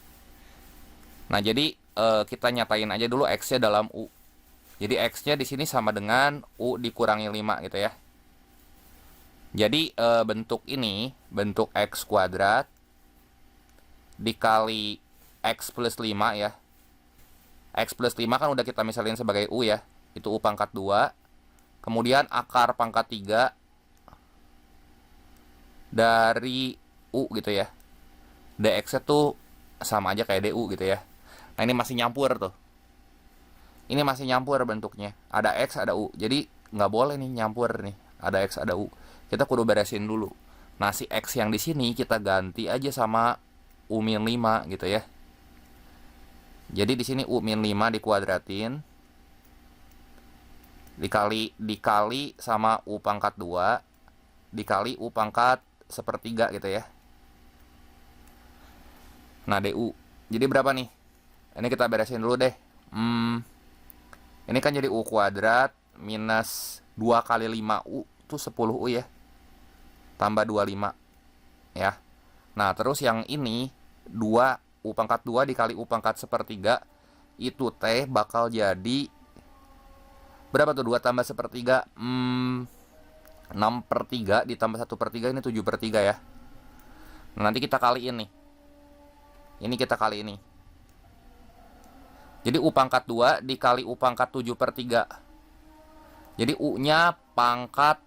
Nah, jadi kita nyatain aja dulu x-nya dalam u. Jadi x-nya di sini sama dengan u dikurangi 5 gitu ya. Jadi bentuk ini, bentuk x kuadrat dikali x plus 5 ya. X plus 5 kan udah kita misalin sebagai U ya. Itu U pangkat 2. Kemudian akar pangkat 3 dari U gitu ya. DX-nya tuh sama aja kayak DU gitu ya. Nah, ini masih nyampur tuh. Ini masih nyampur bentuknya. Ada X, ada U. Jadi nggak boleh nih nyampur nih. Ada X, ada U. Kita kudu beresin dulu. Nah, si X yang di sini kita ganti aja sama U-5 gitu ya. Jadi di sini U-5 dikuadratin dikali sama U pangkat 2 dikali U pangkat sepertiga gitu ya. Nah, DU. Jadi berapa nih? Ini kita beresin dulu deh. Ini kan jadi U kuadrat minus 2 kali 5U itu 10U ya. Tambah 25 ya. Nah, terus yang ini 2 U pangkat 2 dikali U pangkat sepertiga itu T bakal jadi berapa tuh? 2 tambah sepertiga 6/3 ditambah 1/3 ini 7/3 ya. Nah, nanti kita kaliin nih. Ini kita kali ini. Jadi U pangkat 2 dikali U pangkat 7/3. Jadi U-nya pangkat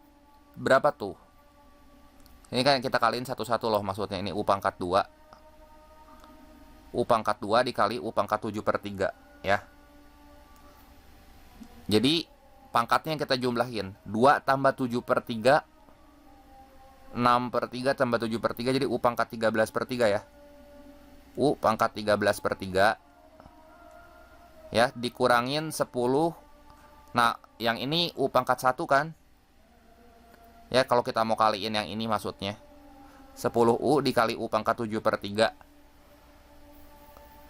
berapa tuh? Ini kan kita kaliin satu-satu loh maksudnya. Ini U pangkat 2. U pangkat 2 dikali U pangkat 7/3 ya. Jadi pangkatnya yang kita jumlahin 2 tambah 7/3 6/3 tambah 7/3 jadi U pangkat 13/3 ya. U pangkat 13/3 ya, dikurangin 10. Nah, yang ini U pangkat 1 kan ya, kalau kita mau kaliin yang ini maksudnya 10U dikali U pangkat 7/3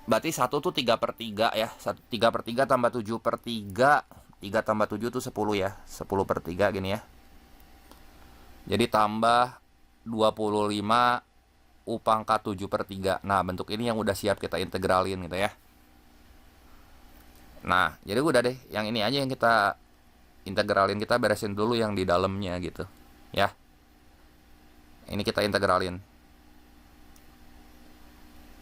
berarti 1 tuh 3/3 ya. 3/3 tambah 7/3 3 tambah 7 tuh 10 ya. 10/3 gini ya. Jadi tambah 25 U pangkat 7/3. Nah, bentuk ini yang udah siap kita integralin gitu ya. Nah, jadi udah deh, yang ini aja yang kita integralin, kita beresin dulu yang di dalamnya gitu ya. Ini kita integralin.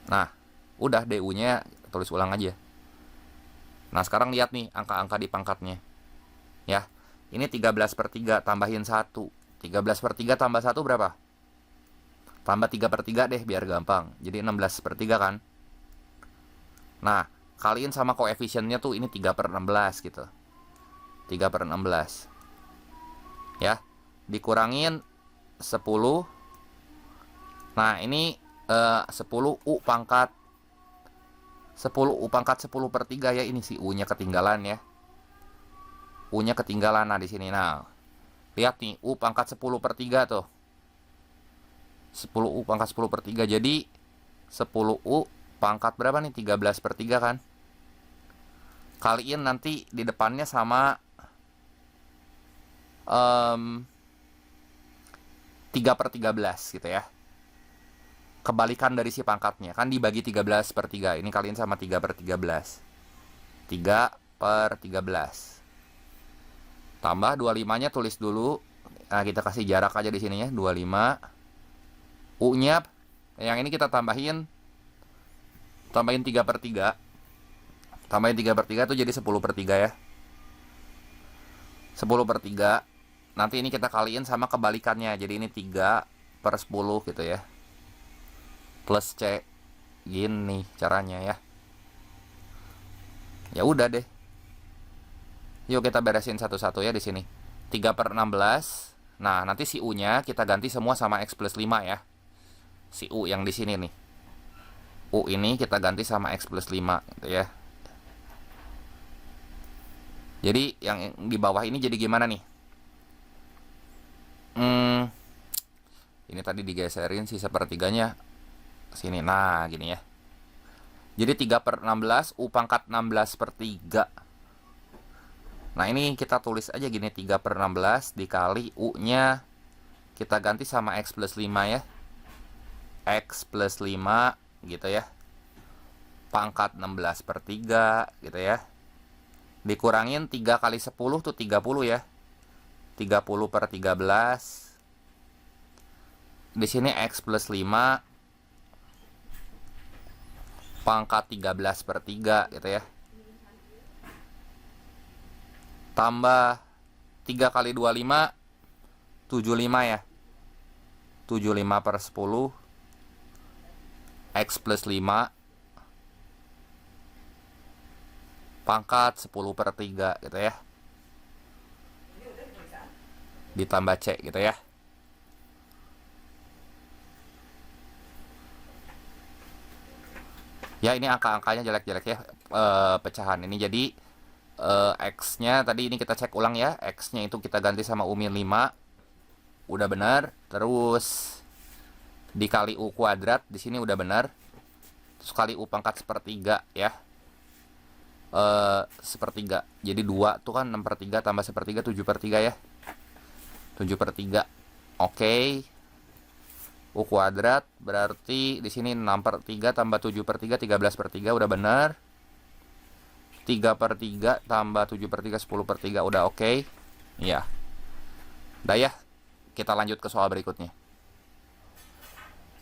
Nah, udah DU-nya tulis ulang aja. Nah, sekarang lihat nih angka-angka di pangkatnya ya. Ini 13/3 tambahin 1. 13/3 tambah 1 berapa? Tambah 3/3 deh biar gampang. Jadi 16/3 kan. Nah, kaliin sama koefisiennya tuh ini 3/16 gitu. 3/16 ya. Dikurangin 10. Nah, ini 10 U pangkat 10 U pangkat 10/3 ya. Ini si U-nya ketinggalan ya. U-nya ketinggalan nah di sini. Nah, lihat nih U pangkat 10/3 tuh. 10U pangkat 10/3 jadi 10U pangkat berapa nih? 13/3 kan. Kaliin nanti di depannya sama 3/13 gitu ya. Kebalikan dari si pangkatnya kan dibagi 13/3. Ini kaliin sama 3/13. 3/13 tambah 25 nya tulis dulu. Nah, kita kasih jarak aja di sini ya. 25 U-nya yang ini kita tambahin 3/3. Tambahin 3/3 itu jadi 10/3 ya. 10/3. Nanti ini kita kaliin sama kebalikannya. Jadi ini 3/10 gitu ya. Plus C. Gini caranya ya. Ya udah deh. Yuk kita beresin satu-satu ya di sini. 3/16. Nah, nanti si U-nya kita ganti semua sama X plus 5 ya. Si U yang di sini nih. U ini kita ganti sama X plus 5 gitu ya. Jadi yang di bawah ini jadi gimana nih? Ini tadi digeserin si sepertiganya sini. Nah, gini ya. Jadi 3/16 U pangkat 16/3. Nah, ini kita tulis aja gini. 3/16 dikali U-nya kita ganti sama X plus 5 ya. X plus 5 gitu ya. Pangkat 16/3 gitu ya. Dikurangin 3 kali 10 tuh 30 ya. 30/13. Di sini X plus 5 pangkat 13/3 gitu ya. Tambah 3 kali 25 75 ya. 75/10 X plus 5 pangkat 10/3 gitu ya. Ditambah C gitu ya. Ya, ini angka-angkanya jelek-jelek ya, pecahan ini. Jadi X-nya tadi ini kita cek ulang ya. X-nya itu kita ganti sama U min 5. Udah benar. Terus dikali U kuadrat di sini udah benar. Terus kali U pangkat sepertiga ya. Sepertiga. Jadi 2 tuh kan 6/3 tambah sepertiga 7/3 ya. 7/3. Oke. U kuadrat berarti di sini 6/3 tambah 7/3 13/3 udah benar. 3/3 tambah 7/3 10/3 udah oke. Iya. Udah ya. Kita lanjut ke soal berikutnya.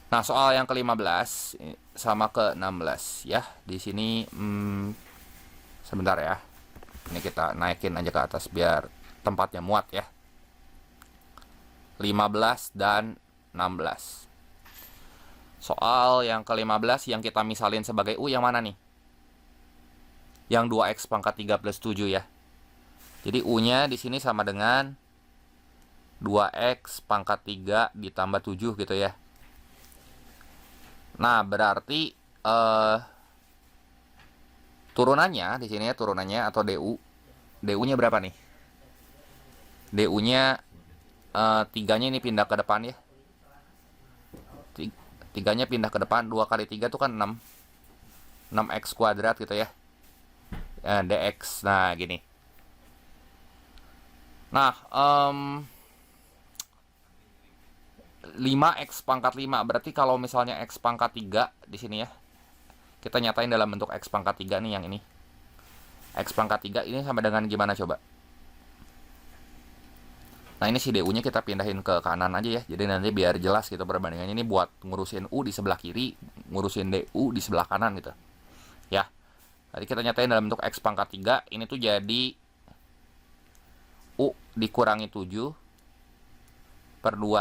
Nah, soal yang ke-15 sama ke-16 ya. Di sini sebentar ya. Ini kita naikin aja ke atas biar tempatnya muat ya. 15 dan 16. Soal yang ke-15 yang kita misalin sebagai U yang mana nih? Yang 2x pangkat 3 plus 7 ya. Jadi U-nya di sini sama dengan 2x pangkat 3 ditambah 7 gitu ya. Nah, berarti turunannya di sini ya, turunannya atau DU. DU-nya berapa nih? DU-nya 3-nya ini pindah ke depan ya. 3-nya pindah ke depan, 2 kali 3 itu kan 6. 6x kuadrat gitu ya. DX. Nah, gini. Nah, 5x pangkat 5. Berarti kalau misalnya x pangkat 3 di sini ya. Kita nyatain dalam bentuk x pangkat 3 nih yang ini. X pangkat 3 ini sama dengan gimana coba? Nah, ini si DU-nya kita pindahin ke kanan aja ya. Jadi nanti biar jelas gitu perbandingannya. Ini buat ngurusin U di sebelah kiri, ngurusin DU di sebelah kanan gitu. Ya. Tadi kita nyatain dalam bentuk X pangkat 3. Ini tuh jadi U dikurangi 7/2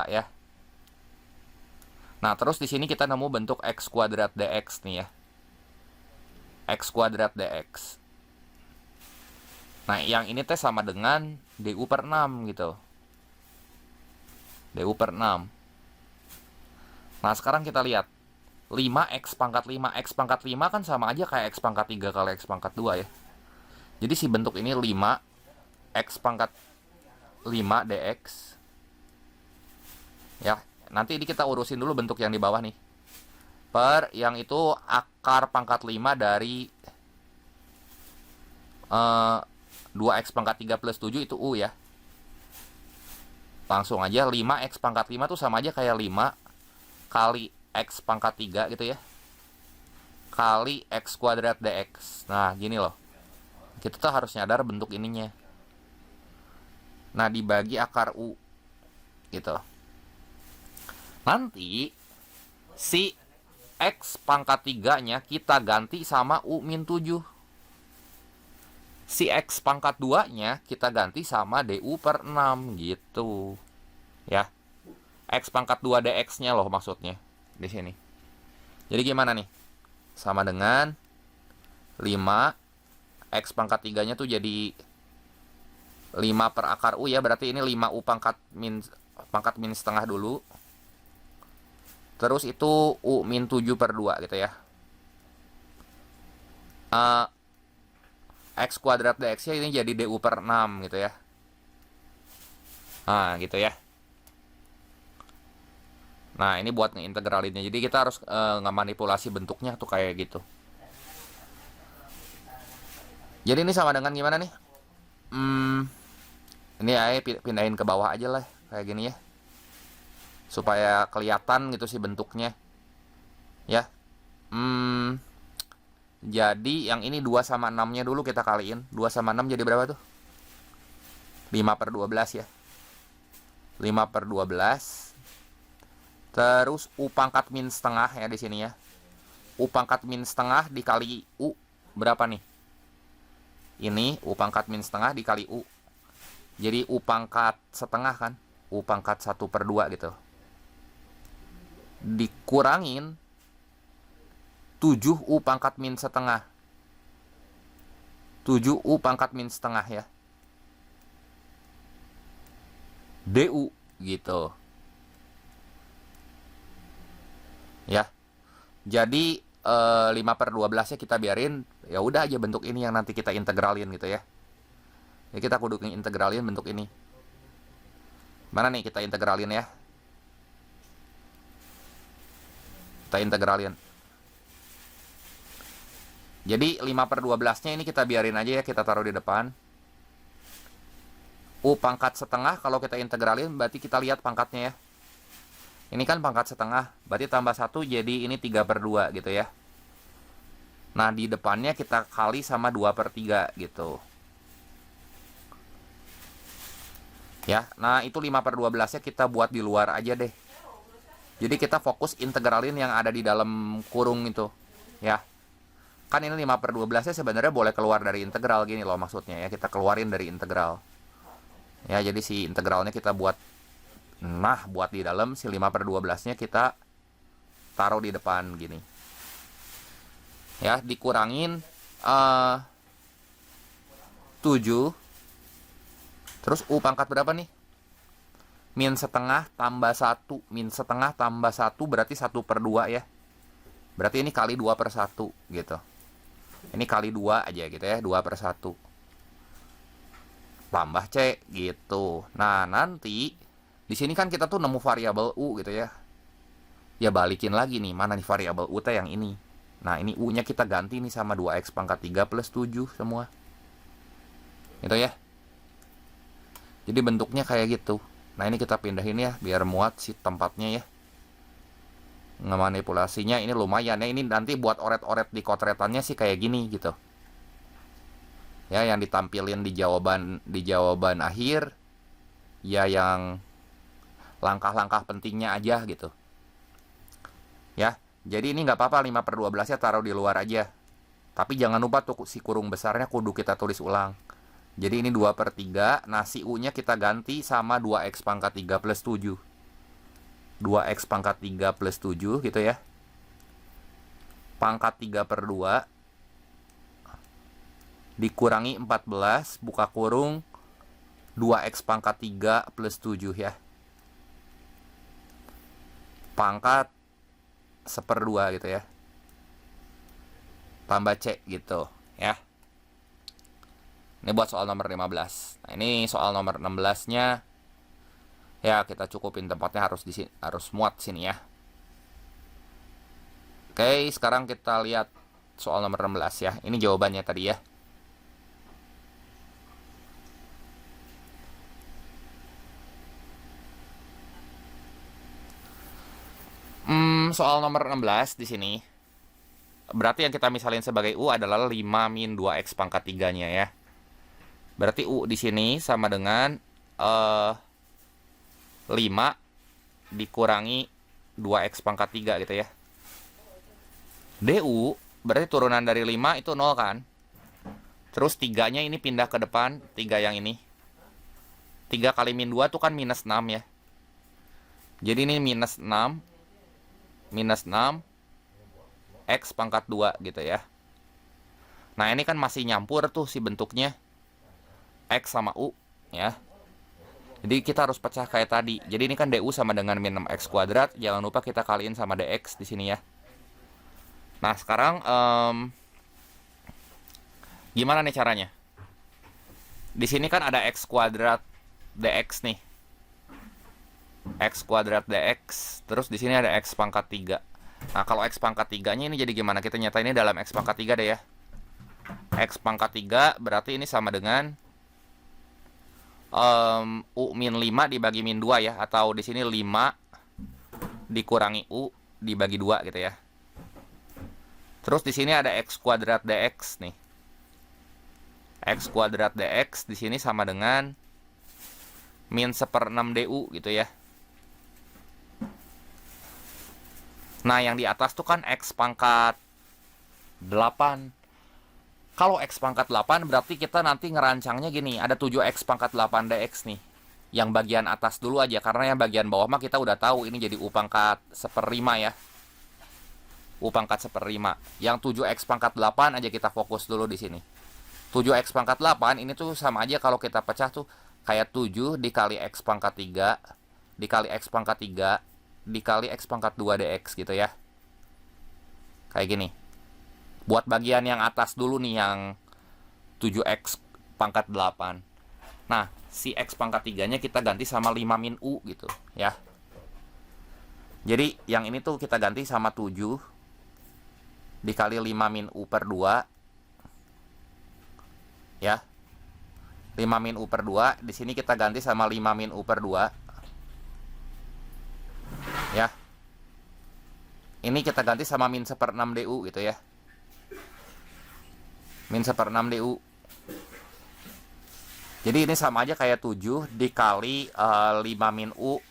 ya. Nah, terus di sini kita nemu bentuk X kuadrat DX nih ya. X kuadrat DX. Nah, yang ini teh sama dengan DU/6 gitu. DU/6. Nah, sekarang kita lihat 5x pangkat 5. X pangkat 5 kan sama aja kayak x pangkat 3 kali x pangkat 2 ya. Jadi si bentuk ini 5 x pangkat 5 dx. Ya, nanti ini kita urusin dulu bentuk yang di bawah nih. Per yang itu akar pangkat 5 dari 2x pangkat 3 plus 7 itu U ya. Langsung aja 5x pangkat 5 tuh sama aja kayak 5 kali x pangkat 3 gitu ya. Kali x kuadrat dx. Nah, gini loh. Kita tuh harus nyadar bentuk ininya. Nah, dibagi akar U. Gitu. Nanti si x pangkat 3-nya kita ganti sama U min 7. Si X pangkat 2-nya kita ganti sama DU/6 gitu. Ya. X pangkat 2 DX-nya loh maksudnya di sini. Jadi gimana nih? Sama dengan 5 X pangkat 3-nya tuh jadi 5 per akar U ya, berarti ini 5U pangkat min setengah dulu. Terus itu U min 7/2 gitu ya. X kuadrat dx-nya ini jadi DU/6 gitu ya. Nah, gitu ya. Nah, ini buat ngeintegralinnya. Jadi kita harus ngemanipulasi bentuknya tuh kayak gitu. Jadi ini sama dengan gimana nih? Ini aja pindahin ke bawah aja lah, kayak gini ya. Supaya kelihatan gitu sih bentuknya. Ya. Jadi yang ini 2 sama 6-nya dulu kita kaliin. 2 sama 6 jadi berapa tuh? 5/12 ya. 5/12. Terus U pangkat min setengah ya di sini ya. U pangkat min setengah dikali U berapa nih? Ini U pangkat min setengah dikali U. Jadi U pangkat setengah kan? U pangkat 1/2 gitu. Dikurangin 7U pangkat min setengah. 7U pangkat min setengah ya. DU gitu. Ya. Jadi 5/12 nya kita biarin. Ya udah aja bentuk ini yang nanti kita integralin gitu ya. Ya kita kudu integralin bentuk ini. Mana nih kita integralin ya? Kita integralin. Jadi 5/12 nya ini kita biarin aja ya, kita taruh di depan. U pangkat setengah kalau kita integralin berarti kita lihat pangkatnya ya. Ini kan pangkat setengah, berarti tambah 1 jadi ini 3/2 gitu ya. Nah di depannya kita kali sama 2/3 gitu. Ya, nah itu 5/12 nya kita buat di luar aja deh. Jadi kita fokus integralin yang ada di dalam kurung itu. Ya. Kan ini 5/12 nya sebenarnya boleh keluar dari integral gini loh maksudnya ya. Kita keluarin dari integral. Ya, jadi si integralnya kita buat. Nah, buat di dalam si 5/12 nya kita taruh di depan gini. Ya, dikurangin 7. Terus U pangkat berapa nih? Min setengah tambah 1. Min setengah tambah 1 berarti 1/2 ya. Berarti ini kali 2/1 gitu. Ini kali 2 aja gitu ya. 2/1. Tambah C gitu. Nah nanti di sini kan kita tuh nemu variabel U gitu ya. Ya balikin lagi nih. Mana nih variabel U teh yang ini. Nah ini U nya kita ganti nih sama 2x pangkat 3 plus 7 semua. Gitu ya. Jadi bentuknya kayak gitu. Nah ini kita pindahin ya biar muat si tempatnya ya. Ngemanipulasinya ini lumayan ya. Ini nanti buat oret-oret di kotretannya sih kayak gini gitu. Ya yang ditampilin di jawaban akhir ya yang langkah-langkah pentingnya aja gitu. Ya. Jadi ini nggak apa-apa 5/12 nya taruh di luar aja. Tapi jangan lupa tuh si kurung besarnya kudu kita tulis ulang. Jadi ini 2/3. Nah si U nya kita ganti sama 2x pangkat 3 plus 7. 2x pangkat 3 plus 7 gitu ya. Pangkat 3/2 dikurangi 14 buka kurung 2x pangkat 3 plus 7 ya. Pangkat 1/2 gitu ya. Tambah C gitu ya. Ini buat soal nomor 15. Nah, ini soal nomor 16-nya ya kita cukupin tempatnya harus di sini, harus muat sini ya. Oke, sekarang kita lihat soal nomor 16 ya. Ini jawabannya tadi ya. Soal nomor 16 di sini. Berarti yang kita misalin sebagai U adalah 5 min 2x pangkat 3-nya ya. Berarti U di sini sama dengan 5 dikurangi 2x pangkat 3 gitu ya. DU berarti turunan dari 5 itu 0 kan. Terus 3-nya ini pindah ke depan, 3 yang ini. 3 kali min 2 tuh kan minus 6 ya. Jadi ini minus 6 x pangkat 2 gitu ya. Nah ini kan masih nyampur tuh si bentuknya X sama U ya. Jadi kita harus pecah kayak tadi. Jadi ini kan DU sama dengan min 6x kuadrat. Jangan lupa kita kaliin sama DX di sini ya. Nah sekarang gimana nih caranya? Di sini kan ada x kuadrat DX nih. X kuadrat DX. Terus di sini ada x pangkat 3. Nah kalau x pangkat 3-nya ini jadi gimana? Kita nyatain ini dalam x pangkat 3 deh ya. X pangkat 3 berarti ini sama dengan U min 5 dibagi min 2 ya. Atau di sini 5 dikurangi U dibagi 2 gitu ya. Terus di sini ada x kuadrat dx nih. X kuadrat dx di sini sama dengan min 1/6 du gitu ya. Nah, yang di atas tuh kan x pangkat 8. Kalau x pangkat 8 berarti kita nanti ngerancangnya gini, ada 7x pangkat 8 dx nih. Yang bagian atas dulu aja, karena yang bagian bawah mah kita udah tahu ini jadi u pangkat 1/5 ya. U pangkat 1/5. Yang 7x pangkat 8 aja kita fokus dulu di sini. 7x pangkat 8 ini tuh sama aja kalau kita pecah tuh kayak 7 dikali x pangkat 3 dikali x pangkat 3 dikali x pangkat 2 dx gitu ya. Kayak gini. Buat bagian yang atas dulu nih yang 7x pangkat 8. Nah, si X pangkat 3-nya kita ganti sama 5 min U gitu ya. Jadi yang ini tuh kita ganti sama 7 dikali 5 min U per 2 ya. 5 min U per 2 di sini kita ganti sama 5 min U per 2 ya. Ini kita ganti sama min 1/6 DU gitu ya. Min 1/6 DU. Jadi ini sama aja kayak 7 dikali 5 min U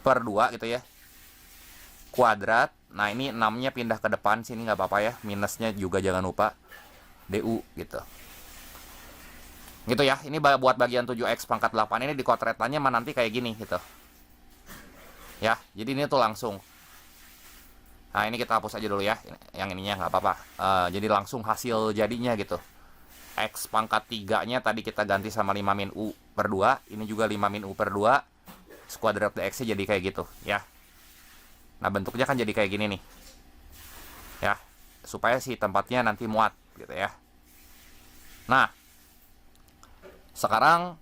per 2 gitu ya. Kuadrat. Nah ini 6-nya pindah ke depan, sini nggak apa-apa ya. Minusnya juga jangan lupa. DU gitu. Gitu ya. Ini buat bagian 7X pangkat 8 ini di kotretannya nanti kayak gini gitu. Ya, jadi ini tuh langsung. Nah ini kita hapus aja dulu ya. Yang ininya nggak apa-apa. Jadi langsung hasil jadinya gitu. X pangkat 3-nya tadi kita ganti sama 5 min U per 2. Ini juga 5 min U per 2. Kuadrat DX-nya jadi kayak gitu ya. Nah bentuknya kan jadi kayak gini nih ya, supaya si tempatnya nanti muat gitu ya. Nah sekarang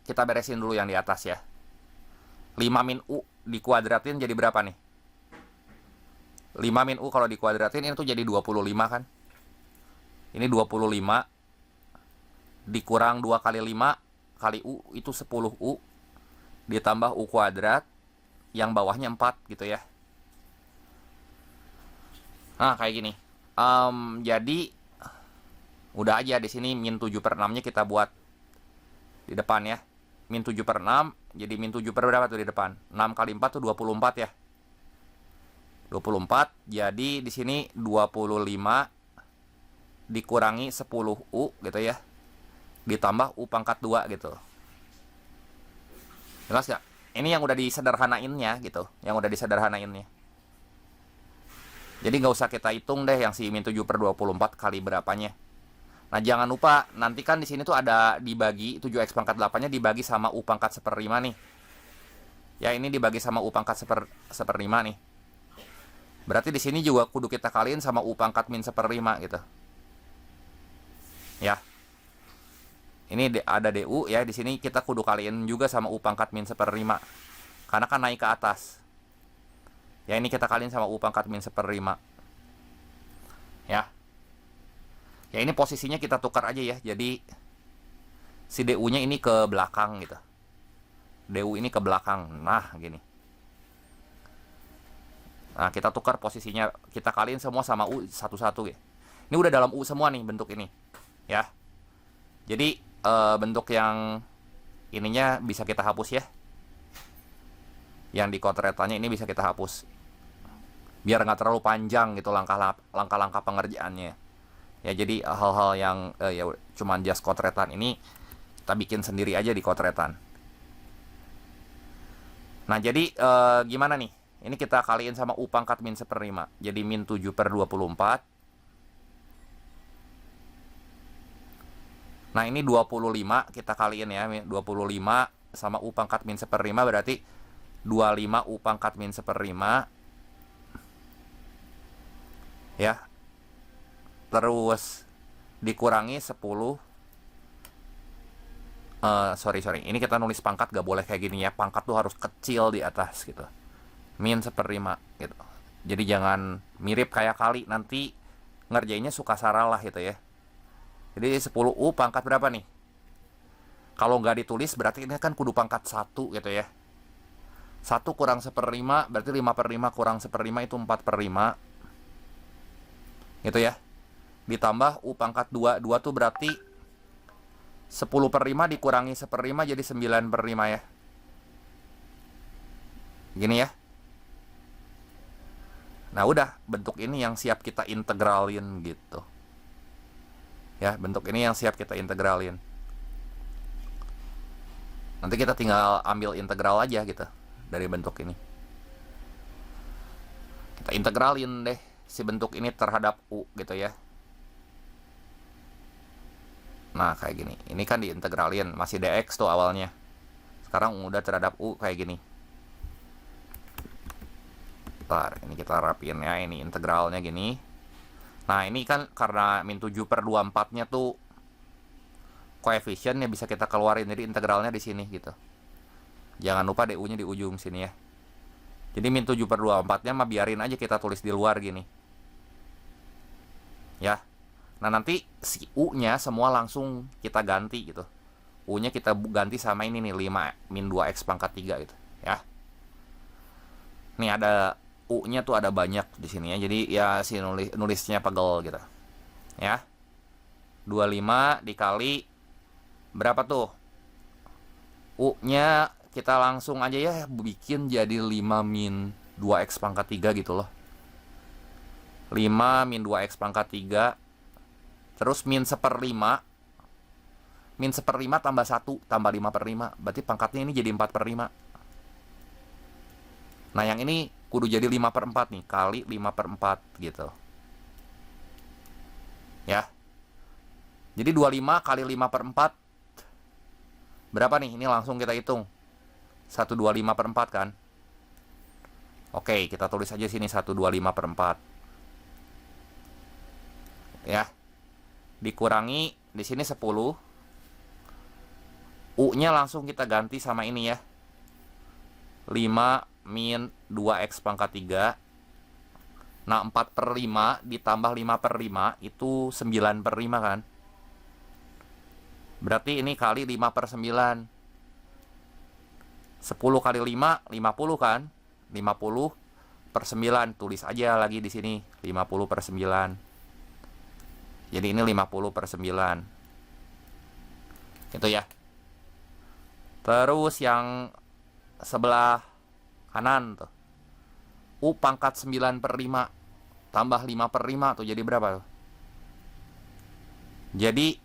kita beresin dulu yang di atas ya. 5 min U dikuadratin jadi berapa nih? 5 min U kalau dikuadratin ini tuh jadi 25 kan. Ini 25 dikurang 2 kali 5 kali U itu 10 U ditambah U kuadrat yang bawahnya 4 gitu ya. Nah kayak gini. Jadi udah aja di sini min 7/6-nya kita buat di depan ya. Min 7/6 jadi min 7 per berapa tuh di depan? 6 kali 4 tuh 24 ya. 24 jadi di sini 25 dikurangi 10 U gitu ya. Ditambah U pangkat 2 gitu. Jelas gak? Ini yang udah disederhanainnya gitu, yang udah disederhanainnya. Jadi nggak usah kita hitung deh yang si min 7 per 24 kali berapanya. Nah jangan lupa nanti kan di sini tuh ada dibagi 7X pangkat 8-nya dibagi sama U pangkat 1/5 nih. Ya ini dibagi sama U pangkat 1/5 nih. Berarti di sini juga kudu kita kaliin sama U pangkat min 1/5 gitu. Ya. Ini ada DU ya, di sini kita kudu kaliin juga sama U pangkat min 1/5. Karena kan naik ke atas. Ya ini kita kaliin sama U pangkat min 1/5. Ya. Ya ini posisinya kita tukar aja ya. Jadi si DU-nya ini ke belakang gitu. DU ini ke belakang. Nah, gini. Nah, kita tukar posisinya, kita kaliin semua sama U satu-satu ya. Ini udah dalam U semua nih bentuk ini. Ya. Jadi bentuk yang ininya bisa kita hapus ya. Yang di kotretannya ini bisa kita hapus. Biar nggak terlalu panjang gitu langkah-langkah pengerjaannya. Ya jadi hal-hal yang ya cuman just kotretan ini kita bikin sendiri aja di kotretan. Nah jadi gimana nih? Ini kita kaliin sama U pangkat min 1/5. Jadi min 7 per 24. Nah ini 25 kita kaliin ya. 25 sama U pangkat min 1/5 berarti 25 U pangkat min 1/5. Ya. Terus dikurangi 10. Sorry. Ini kita nulis pangkat gak boleh kayak gini ya. Pangkat tuh harus kecil di atas gitu. Min 1/5 gitu. Jadi jangan mirip kayak kali. Nanti ngerjainnya suka salah lah gitu ya. Jadi 10U pangkat berapa nih? Kalau nggak ditulis berarti ini kan kudu pangkat 1 gitu ya. 1 kurang 1/5 berarti 5/5 kurang 1/5 itu 4/5. Gitu ya. Ditambah U pangkat 2. 2 tuh berarti 10/5 dikurangi 1/5 jadi 9/5 ya. Gini ya. Nah udah, bentuk ini yang siap kita integralin gitu. Ya, bentuk ini yang siap kita integralin. Nanti kita tinggal ambil integral aja gitu dari bentuk ini. Kita integralin deh si bentuk ini terhadap U gitu ya. Nah kayak gini. Ini kan diintegralin, masih dx tuh awalnya. Sekarang udah terhadap U kayak gini. Bentar, ini kita rapiin ya. Ini integralnya gini. Nah ini kan karena min 7 per 24 nya tuh koefisien ya bisa kita keluarin. Jadi integralnya di sini gitu. Jangan lupa DU-nya di ujung sini ya. Jadi min 7/24-nya mah biarin aja kita tulis di luar gini. Ya. Nah, nanti si U-nya semua langsung kita ganti gitu. U-nya kita ganti sama ini nih, 5 min 2x pangkat 3 gitu, ya. Nih ada U-nya tuh ada banyak di sini ya. Jadi ya si nulisnya pegel gitu. Ya. 25 dikali berapa tuh? U-nya kita langsung aja ya bikin jadi 5 min 2x pangkat 3 gitu loh. 5 min 2x pangkat 3. Terus min 1/5. Min 1/5 tambah 1 tambah 5/5. Berarti pangkatnya ini jadi 4/5. Nah yang ini kudu jadi 5/4 nih. Kali 5/4 gitu. Ya. Jadi 25 kali 5/4 berapa nih? Ini langsung kita hitung. 125/4 kan. Oke, kita tulis aja sini 125/4. Ya. Dikurangi di sini 10. U-nya langsung kita ganti sama ini ya. 5 min 2x pangkat 3. Nah, 4/5 ditambah 5/5 itu 9/5 kan. Berarti ini kali 5/9. 10 kali 5, 50 kan? 50/9. Tulis aja lagi di sini. 50/9. Jadi ini 50/9. Itu ya. Terus yang sebelah kanan tuh. U pangkat 9/5 tambah 5/5 tuh jadi berapa tuh? Jadi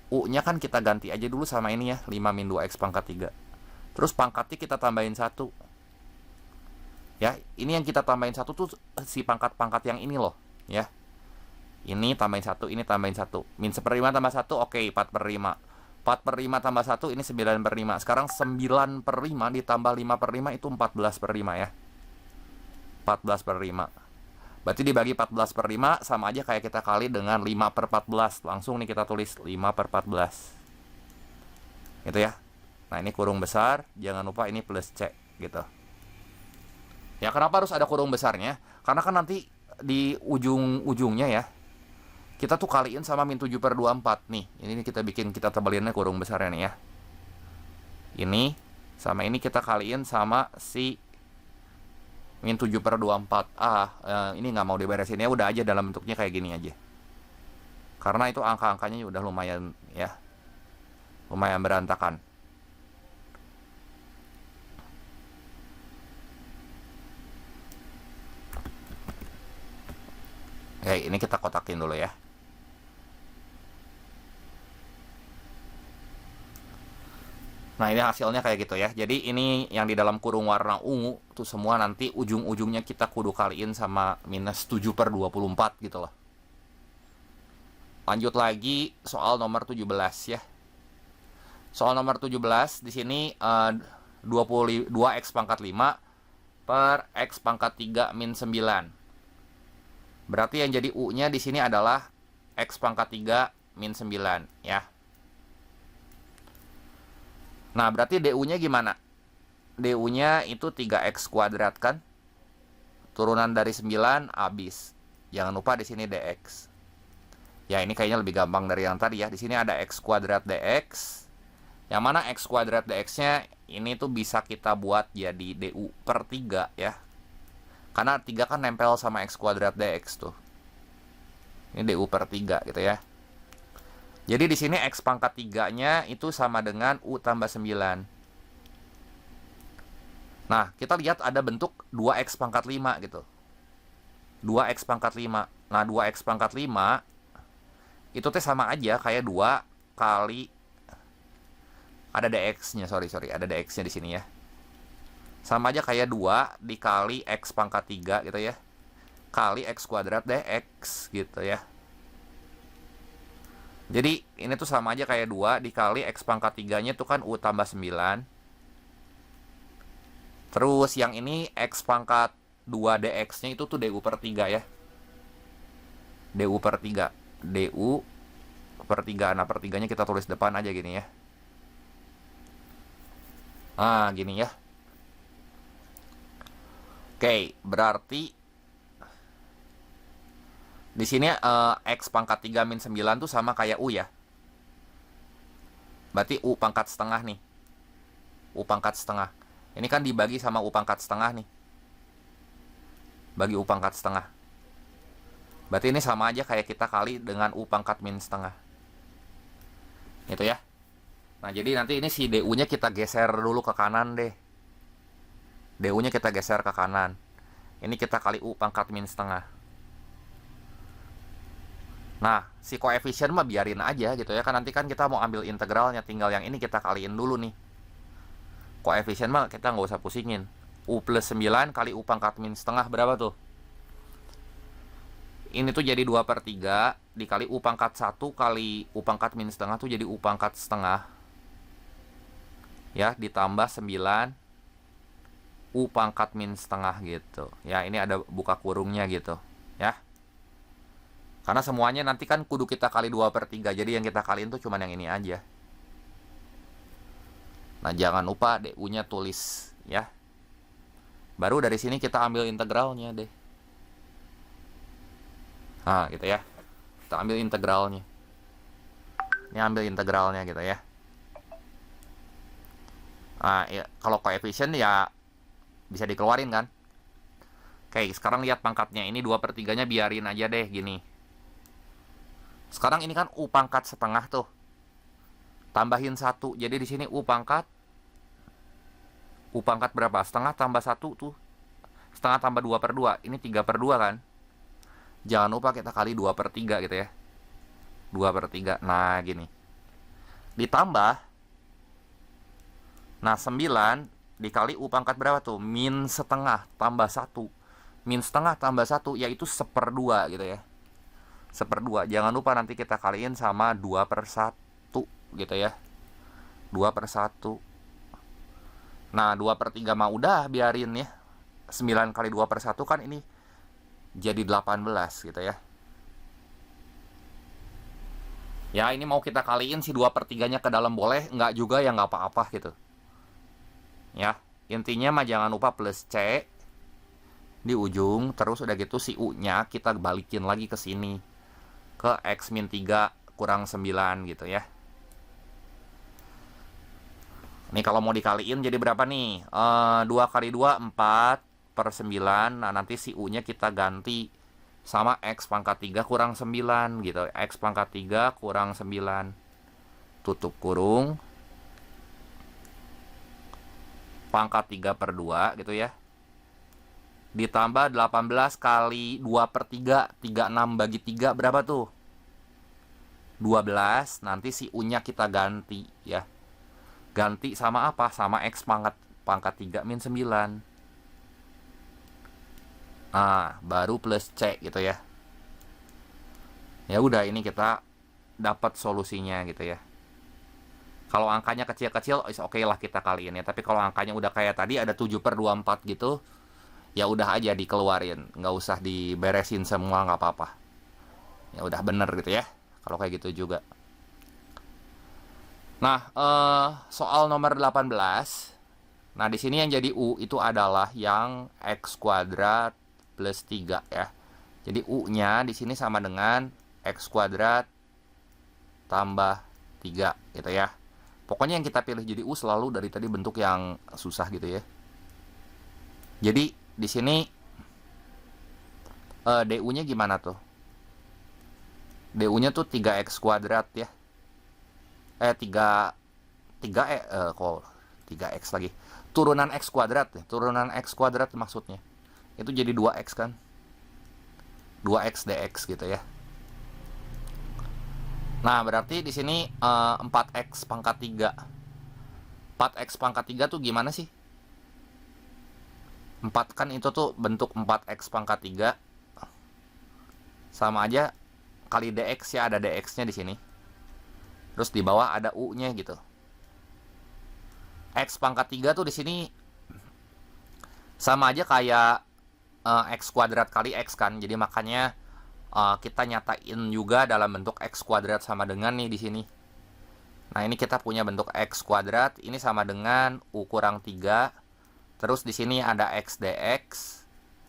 U-nya kan kita ganti aja dulu sama ini ya, 5 min 2x pangkat 3. Terus pangkatnya kita tambahin 1. Ya, ini yang kita tambahin 1 tuh si pangkat-pangkat yang ini loh, ya. Ini tambahin 1, ini tambahin 1. Min 1/5 tambah 1, oke, 4/5. 4/5 tambah 1, ini 9/5. Sekarang 9/5 ditambah 5/5 itu 14/5 ya. 14/5. Berarti dibagi 14/5 sama aja kayak kita kali dengan 5/14. Langsung nih kita tulis 5/14. Gitu ya. Nah, ini kurung besar. Jangan lupa ini plus C gitu. Ya, kenapa harus ada kurung besarnya? Karena kan nanti di ujung-ujungnya ya, kita tuh kaliin sama min 7/24 nih. Ini kita bikin, kita tebelinnya kurung besarnya nih ya. Ini sama ini kita kaliin sama si min 7/24. Ini nggak mau diberesin ya, udah aja dalam bentuknya kayak gini aja. Karena itu angka-angkanya udah lumayan ya. Lumayan berantakan. Oke, ini kita kotakin dulu ya. Nah, ini hasilnya kayak gitu ya. Jadi ini yang di dalam kurung warna ungu tuh semua nanti ujung-ujungnya kita kudu kaliin sama minus 7/24 gitu loh. Lanjut lagi soal nomor 17 ya. Soal nomor 17 di sini 2x pangkat 5 per x pangkat 3 min 9. Berarti yang jadi U-nya di sini adalah x pangkat 3 min 9 ya. Nah, berarti DU-nya gimana? DU-nya itu 3x kuadrat kan? Turunan dari 9 habis. Jangan lupa di sini dx. Ya, ini kayaknya lebih gampang dari yang tadi ya. Di sini ada x kuadrat dx. Yang mana x kuadrat dx-nya ini tuh bisa kita buat jadi DU per 3 ya. Karena 3 kan nempel sama x kuadrat dx tuh. Ini DU per 3 gitu ya. Jadi di sini x pangkat 3-nya itu sama dengan U tambah 9. Nah, kita lihat ada bentuk 2x pangkat 5 gitu. 2x pangkat 5. Nah, 2x pangkat 5 itu teh sama aja kayak 2 kali ada dx-nya, sorry, ada dx-nya di sini ya. Sama aja kayak 2 dikali x pangkat 3 gitu ya. Kali x kuadrat dx gitu ya. Jadi ini tuh sama aja kayak 2 dikali x pangkat 3-nya tuh kan U tambah 9. Terus yang ini x pangkat 2 dx-nya itu tuh DU per 3 ya. DU per 3. DU per 3. Nah, per 3-nya kita tulis depan aja gini ya. Nah, gini ya. Oke, berarti di sini X pangkat 3 min 9 tuh sama kayak U ya. Berarti U pangkat setengah nih. U pangkat setengah. Ini kan dibagi sama U pangkat setengah nih. Bagi U pangkat setengah. Berarti ini sama aja kayak kita kali dengan U pangkat min setengah. Gitu ya. Nah, jadi nanti ini si DU-nya kita geser dulu ke kanan deh. DU-nya kita geser ke kanan. Ini kita kali U pangkat min setengah. Nah, si koefisien mah biarin aja gitu ya. Kan nanti kan kita mau ambil integralnya. Tinggal yang ini kita kaliin dulu nih. Koefisien mah kita nggak usah pusingin. U plus 9 kali U pangkat min setengah berapa tuh? Ini tuh jadi 2 per 3 dikali U pangkat 1 kali U pangkat min setengah tuh jadi U pangkat setengah. Ya, ditambah 9 U pangkat min setengah gitu. Ya, ini ada buka kurungnya gitu. Ya. Karena semuanya nanti kan kudu kita kali 2 per 3. Jadi yang kita kaliin tuh cuman yang ini aja. Nah, jangan lupa DU-nya tulis ya. Baru dari sini kita ambil integralnya deh. Nah, gitu ya. Kita ambil integralnya. Ini ambil integralnya gitu ya. Nah, ya, kalau koefisien ya bisa dikeluarin kan. Oke, sekarang lihat pangkatnya. Ini 2 per 3-nya biarin aja deh gini. Sekarang ini kan U pangkat setengah tuh. Tambahin 1. Jadi di sini U pangkat berapa? Setengah tambah 1 tuh. Setengah tambah 2 per 2. Ini 3 per 2 kan. Jangan lupa kita kali 2 per 3 gitu ya. 2 per 3. Nah, gini. Ditambah. Nah, 9 dikali U pangkat berapa tuh? Min setengah tambah 1. Min setengah tambah 1 yaitu 1/2 gitu ya. 1/2. Jangan lupa nanti kita kaliin sama 2 per 1 gitu ya. 2 per 1. Nah, 2 per 3 mah udah biarin ya. 9 kali 2 per 1 kan ini jadi 18 gitu ya. Ya, ini mau kita kaliin si 2 per 3-nya ke dalam boleh. Enggak juga ya nggak apa-apa gitu. Ya, intinya mah jangan lupa plus C di ujung. Terus udah gitu si U-nya kita balikin lagi ke sini. Ke X min 3 kurang 9 gitu ya. Nih kalau mau dikaliin jadi berapa nih? 2 kali 2, 4 per 9. Nah, nanti si U-nya kita ganti sama X pangkat 3 kurang 9 gitu. X pangkat 3 kurang 9. Tutup kurung. Pangkat 3 per 2 gitu ya. Ditambah 18 kali 2 per 3. 36 bagi 3 berapa tuh? 12. Nanti si U-nya kita ganti ya. Ganti sama apa? Sama X pangkat 3 min 9. Nah, baru plus C gitu ya. Ya udah, ini kita dapat solusinya gitu ya. Kalau angkanya kecil-kecil, oke lah kita kaliin ya. Tapi kalau angkanya udah kayak tadi ada 7 per 24 gitu, ya udah aja dikeluarin. Nggak usah diberesin semua, nggak apa-apa. Ya udah bener gitu ya. Kalau kayak gitu juga. Nah, soal nomor 18. Nah, di sini yang jadi U itu adalah yang X kuadrat plus 3 ya. Jadi U-nya di sini sama dengan X kuadrat tambah 3 gitu ya. Pokoknya yang kita pilih jadi U selalu dari tadi bentuk yang susah gitu ya. Jadi di sini DU-nya gimana tuh? DU-nya tuh 3X kuadrat ya. 3X lagi. Turunan X kuadrat ya. Turunan X kuadrat maksudnya. Itu jadi 2X kan. 2X dx gitu ya. Nah, berarti di sini 4X pangkat 3. 4X pangkat 3 tuh gimana sih? 4 kan itu tuh bentuk 4X pangkat 3. Sama aja kali dx ya, ada dx-nya di sini. Terus di bawah ada U-nya gitu. X pangkat 3 tuh di sini sama aja kayak X kuadrat kali X kan. Jadi makanya kita nyatain juga dalam bentuk X kuadrat sama dengan nih di sini. Nah, ini kita punya bentuk X kuadrat, ini sama dengan U kurang 3. Terus di sini ada X dx.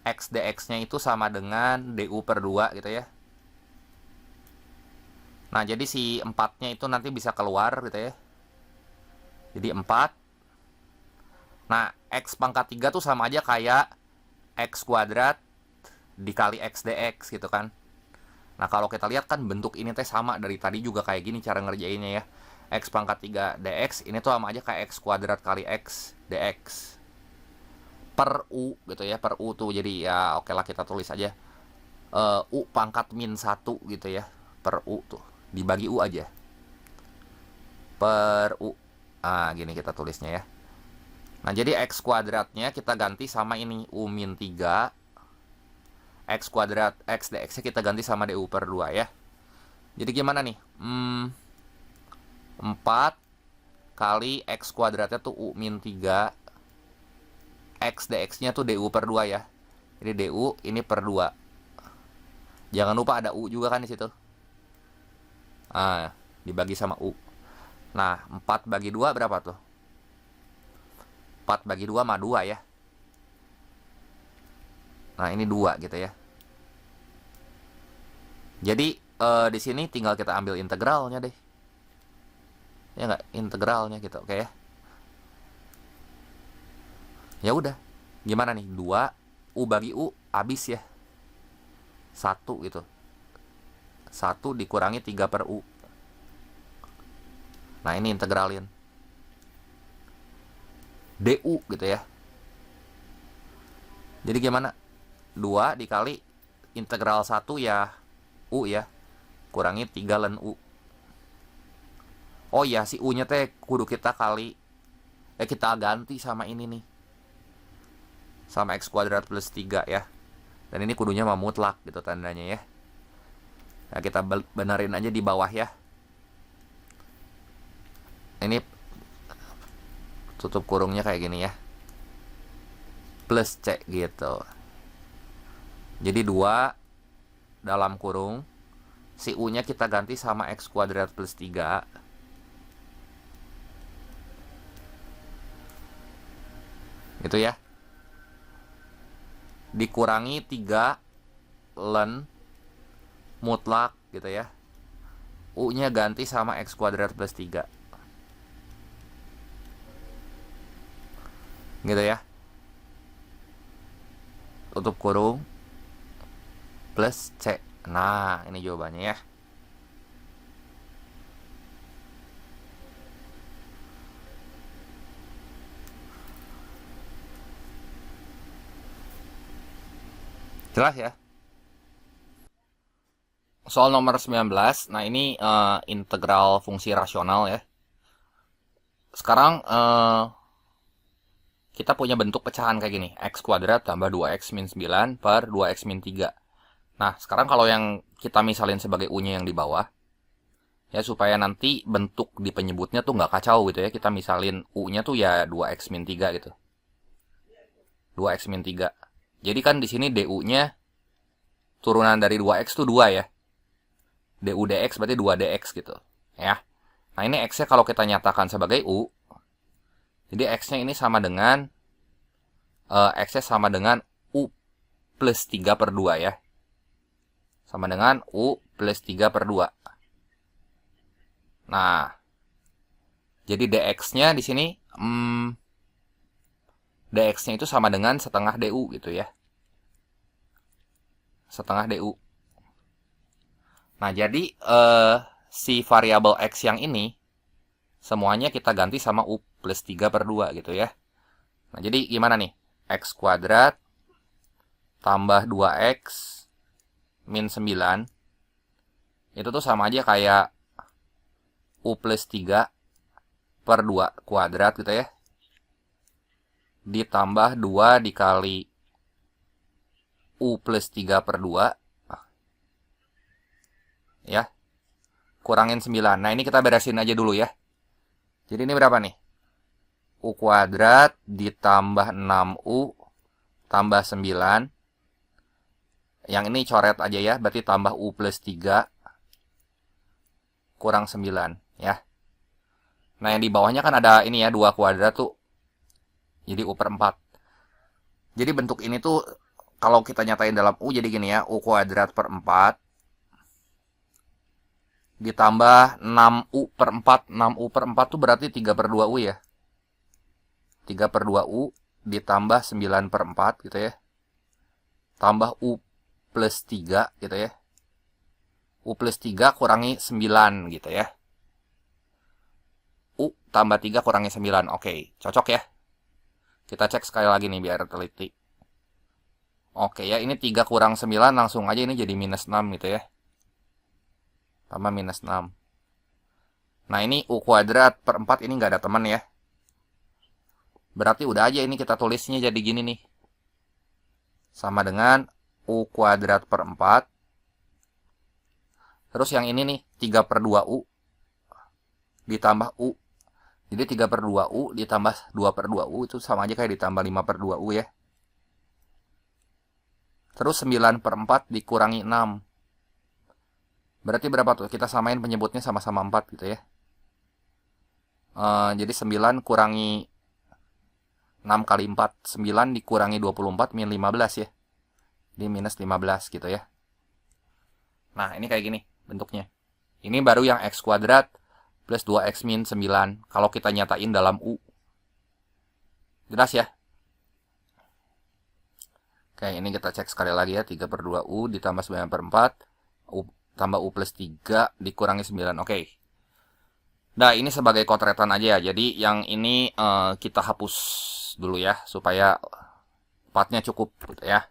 X dx-nya itu sama dengan DU per 2 gitu ya. Nah, jadi si 4-nya itu nanti bisa keluar gitu ya. Jadi 4. Nah, X pangkat 3 tuh sama aja kayak X kuadrat dikali X dx gitu kan. Nah, kalau kita lihat kan bentuk ini teh sama dari tadi juga kayak gini cara ngerjainnya ya. X pangkat 3 dx ini tuh sama aja kayak X kuadrat kali X dx per U gitu ya, per U tuh. Jadi ya oke lah kita tulis aja U pangkat min 1 gitu ya, per U tuh. Dibagi U aja. Per U. Ah, gini kita tulisnya ya. Nah, jadi X kuadratnya kita ganti sama ini U min 3. X kuadrat X dx kita ganti sama DU per 2 ya. Jadi gimana nih? 4 kali X kuadratnya tuh U min 3. X dx-nya tuh DU per 2 ya. Jadi DU ini per 2. Jangan lupa ada U juga kan di situ. Ah, dibagi sama U. Nah, 4 bagi 2 berapa tuh? 4 bagi 2 mah 2 ya. Nah, ini 2 gitu ya. Jadi di sini tinggal kita ambil integralnya deh. Ya nggak, integralnya gitu, oke ya. Ya udah. Gimana nih? 2 U bagi U habis ya. 1 gitu. 1 dikurangi 3 per U. Nah, ini integralin. DU gitu ya. Jadi gimana? 2 dikali integral 1 ya U ya. Kurangi 3 ln U. Oh iya, si U nya teh kudu kita kali. Kita ganti sama ini nih. Sama X kuadrat plus 3 ya. Dan ini kudunya mah mutlak gitu tandanya ya. Nah, kita benerin aja di bawah ya. Ini tutup kurungnya kayak gini ya. Plus C gitu. Jadi 2 dalam kurung. Si U-nya kita ganti sama X kuadrat plus 3. Gitu ya. Dikurangi 3 ln mutlak gitu ya. U-nya ganti sama X kuadrat plus 3. Gitu ya. Tutup kurung. Plus C. Nah, ini jawabannya ya. Jelas ya? Soal nomor 19. Nah, ini integral fungsi rasional ya. Sekarang kita punya bentuk pecahan kayak gini. X kuadrat tambah 2x min 9 per 2x min 3. Nah, sekarang kalau yang kita misalin sebagai U-nya yang di bawah, ya supaya nanti bentuk di penyebutnya tuh nggak kacau gitu ya. Kita misalin U-nya tuh ya 2x min 3 gitu. 2x min 3. Jadi kan di sini DU-nya turunan dari 2x tuh 2 ya. DU dx berarti 2 dx gitu. Ya. Nah, ini x-nya kalau kita nyatakan sebagai U, jadi x-nya ini sama dengan x-nya sama dengan U plus 3 per 2 ya. Sama dengan U plus 3 per 2. Nah, jadi dx-nya di sini dx-nya itu sama dengan setengah du gitu ya. Setengah du. Nah, jadi si variabel x yang ini semuanya kita ganti sama U plus 3 per 2 gitu ya. Nah, jadi gimana nih? X kuadrat tambah 2x min 9 itu tuh sama aja kayak U plus 3 per 2 kuadrat gitu ya. Ditambah 2 dikali U plus 3 per 2 ya. Kurangin 9. Nah, ini kita beresin aja dulu ya. Jadi ini berapa nih? U kuadrat ditambah 6U tambah 9. Yang ini coret aja ya, berarti tambah U plus 3 kurang 9 ya. Nah, yang di bawahnya kan ada ini ya, 2 kuadrat tuh. Jadi U per 4. Jadi bentuk ini tuh kalau kita nyatain dalam U jadi gini ya, U kuadrat per 4 ditambah 6U per 4. 6U per 4 tuh berarti 3 per 2U ya. 3 per 2U ditambah 9 per 4 gitu ya. Tambah U plus 3 gitu ya. U plus 3 kurangi 9 gitu ya. U tambah 3 kurangi 9. Oke, cocok ya. Kita cek sekali lagi nih biar teliti. Oke ya, ini 3 kurang 9 langsung aja ini jadi minus 6 gitu ya. Tambah minus 6. Nah, ini U kuadrat per 4 ini nggak ada teman ya. Berarti udah aja ini kita tulisnya jadi gini nih. Sama dengan U kuadrat per 4. Terus yang ini nih, 3 per 2U ditambah U. Jadi 3 per 2U ditambah 2 per 2U itu sama aja kayak ditambah 5 per 2U ya. Terus 9 per 4 dikurangi 6. Berarti berapa tuh? Kita samain penyebutnya sama-sama 4 gitu ya. Jadi 9 kurangi 6 kali 4. 9 dikurangi 24 min 15 ya. Jadi minus 15 gitu ya. Nah, ini kayak gini bentuknya. Ini baru yang X kuadrat plus 2X min 9. Kalau kita nyatain dalam U. Jelas ya? Oke, ini kita cek sekali lagi ya. 3 per 2U ditambah 9 per 4. U tambah U plus 3 dikurangi 9. Oke. Nah, ini sebagai kotretan aja ya. Jadi yang ini kita hapus dulu ya. Supaya partnya cukup gitu ya.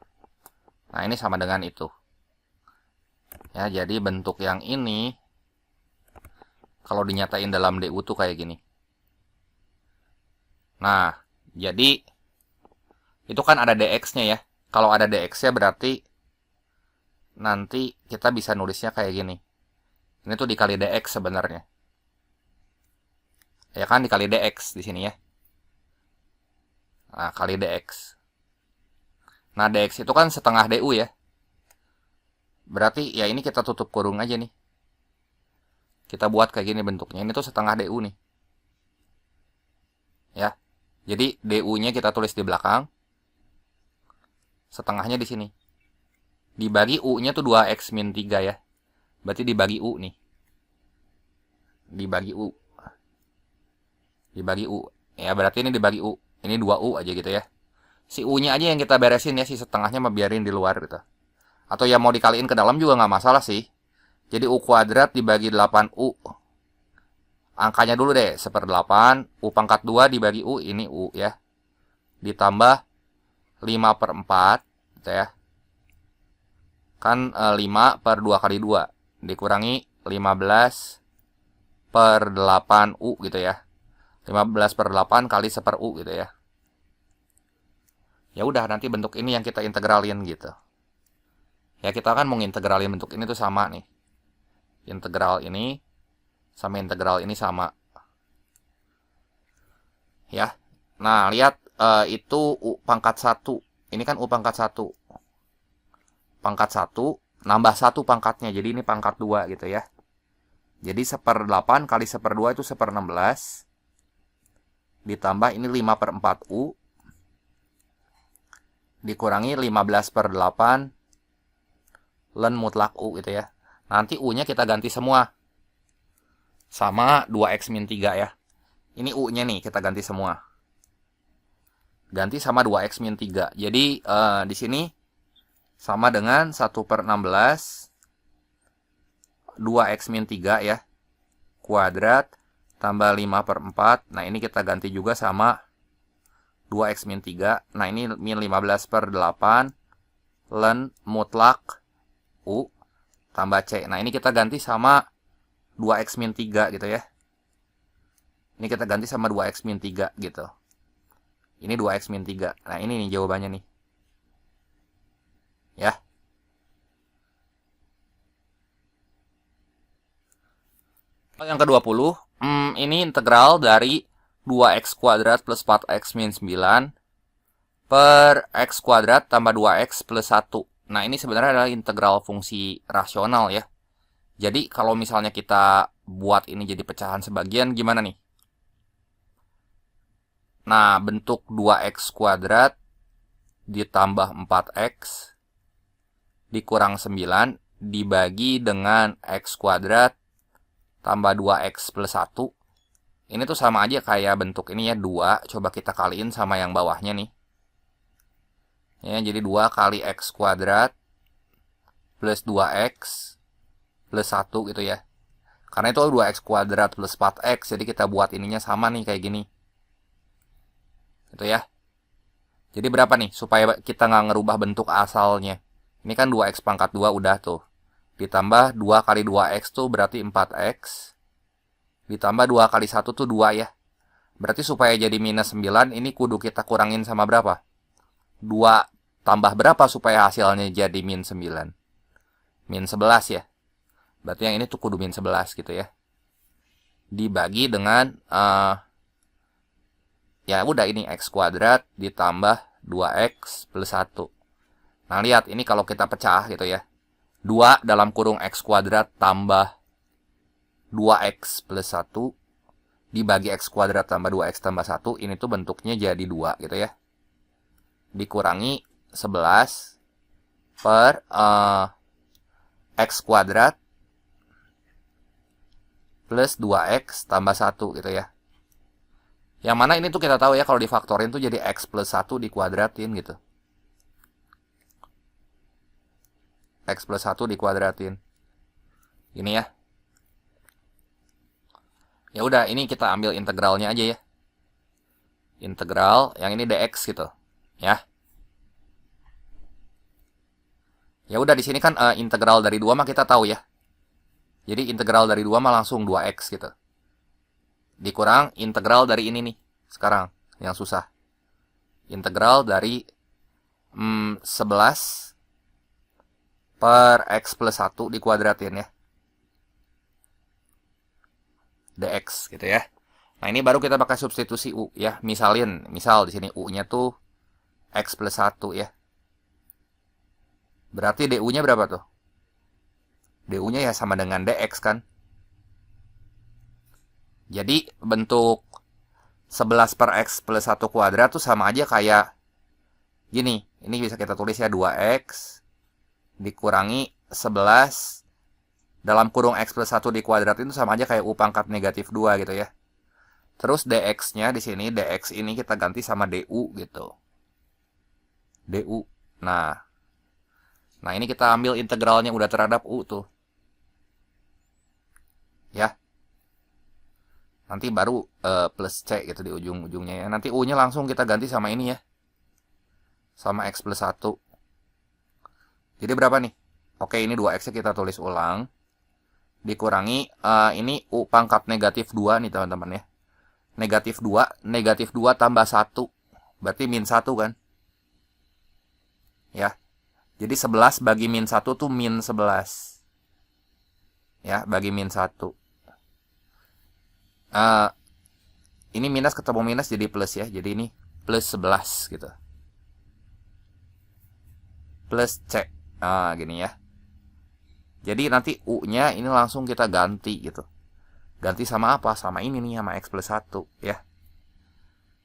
Nah, ini sama dengan itu. Ya, jadi bentuk yang ini kalau dinyatain dalam DU tuh kayak gini. Nah, jadi itu kan ada DX-nya ya. Kalau ada DX-nya berarti nanti kita bisa nulisnya kayak gini. Ini tuh dikali DX sebenarnya. Ya kan dikali DX di sini ya. Nah, kali DX. Nah, DX itu kan setengah DU ya. Berarti ya ini kita tutup kurung aja nih. Kita buat kayak gini bentuknya. Ini tuh setengah DU nih. Ya. Jadi DU-nya kita tulis di belakang. Setengahnya di sini. Dibagi U-nya tuh 2X min 3 ya. Berarti dibagi U nih. Dibagi U. Dibagi U. Ya berarti ini dibagi U. Ini 2U aja gitu ya. Si U-nya aja yang kita beresin ya. Si setengahnya mah biarin di luar gitu. Atau ya mau dikaliin ke dalam juga nggak masalah sih. Jadi U kuadrat dibagi 8U. Angkanya dulu deh. 1/8. U pangkat 2 dibagi U. Ini U ya. Ditambah 5 per 4. Gitu ya. Kan 5 per 2 kali 2 dikurangi 15 per 8U gitu ya. 15 per 8 kali 1/U gitu ya. Ya udah nanti bentuk ini yang kita integralin gitu. Ya kita kan mau integralin bentuk ini tuh sama nih. Integral ini sama integral ini sama. Ya. Nah, lihat itu U pangkat 1. Ini kan U pangkat 1. Pangkat 1 nambah 1 pangkatnya. Jadi ini pangkat 2 gitu ya. Jadi 1/8 kali 1/2 itu 1/16. Ditambah ini 5 per 4U. Dikurangi 15 per 8. Len mutlak U gitu ya. Nanti U-nya kita ganti semua. Sama 2X min 3 ya. Ini U-nya nih kita ganti semua. Ganti sama 2X min 3. Jadi di sini sama dengan 1/16 2X min 3 ya. Kuadrat tambah 5 per 4. Nah ini kita ganti juga sama 2X min 3. Nah ini min 15 per 8. Len mutlak U tambah C. Nah ini kita ganti sama 2X min 3 gitu ya. Ini kita ganti sama 2X min 3 gitu. Ini 2X min 3. Nah ini nih jawabannya nih. Ya. Yang ke-20, ini integral dari 2X kuadrat plus 4X min 9 per X kuadrat tambah 2X plus 1. Nah, ini sebenarnya adalah integral fungsi rasional ya. Jadi, kalau misalnya kita buat ini jadi pecahan sebagian, gimana nih? Nah, bentuk 2x kuadrat ditambah 4x dikurang 9 dibagi dengan x kuadrat tambah 2x plus 1. Ini tuh sama aja kayak bentuk ini ya, 2. Coba kita kaliin sama yang bawahnya nih. Ya, jadi 2 kali x kuadrat plus 2x plus 1 gitu ya. Karena itu 2x kuadrat plus 4x, jadi kita buat ininya sama nih kayak gini. Gitu ya. Jadi berapa nih supaya kita nggak ngerubah bentuk asalnya. Ini kan 2x pangkat 2 udah tuh. Ditambah 2 kali 2x tuh berarti 4x. Ditambah 2 kali 1 tuh 2 ya. Berarti supaya jadi minus 9, ini kudu kita kurangin sama berapa? 2 tambah berapa supaya hasilnya jadi min 9? Min 11 ya. Berarti yang ini tuh kudu min 11 gitu ya. Dibagi dengan, ya udah ini x kuadrat ditambah 2x plus 1. Nah lihat, ini kalau kita pecah gitu ya. 2 dalam kurung x kuadrat tambah 2x plus 1 dibagi x kuadrat tambah 2x tambah 1, ini tuh bentuknya jadi 2 gitu ya. Dikurangi 11 per x kuadrat plus 2x tambah 1 gitu ya. Yang mana ini tuh kita tahu ya, kalau difaktorin tuh jadi x plus 1 dikuadratin gitu. X plus 1 dikuadratin. Ini ya. Ya udah, ini kita ambil integralnya aja ya. Integral yang ini dx gitu, ya. Ya udah, di sini kan integral dari 2 mah kita tahu ya. Jadi integral dari 2 mah langsung 2x gitu. Dikurang integral dari ini nih. Sekarang yang susah. Integral dari 11 per x plus 1 dikuadratin ya. Dx gitu ya. Nah, ini baru kita pakai substitusi u ya. Misal di sini u-nya tuh x plus 1 ya. Berarti du-nya berapa tuh? Du-nya ya sama dengan dx kan. Jadi bentuk 11 per x plus 1 kuadrat tuh sama aja kayak gini. Ini bisa kita tulis ya, 2x dikurangi 11 dalam kurung x plus 1 dikuadrat itu sama aja kayak u pangkat negatif 2 gitu ya. Terus dx-nya di sini, dx ini kita ganti sama du gitu. Du. Nah, ini kita ambil integralnya udah terhadap u tuh. Ya. Nanti baru plus c gitu di ujung-ujungnya ya. Nanti u-nya langsung kita ganti sama ini ya. Sama x plus 1. Jadi berapa nih? Oke, ini 2x-nya kita tulis ulang. Dikurangi, ini u pangkat negatif 2 nih teman-teman ya. Negatif 2 tambah 1. Berarti min 1 kan? Ya. Jadi 11 bagi min 1 tuh min 11. Ya, bagi min 1. Ini minus ketemu minus jadi plus ya. Jadi ini plus 11 gitu. Plus C. Gini ya. Jadi nanti U-nya ini langsung kita ganti gitu. Ganti sama apa? Sama ini nih, sama X plus 1 ya.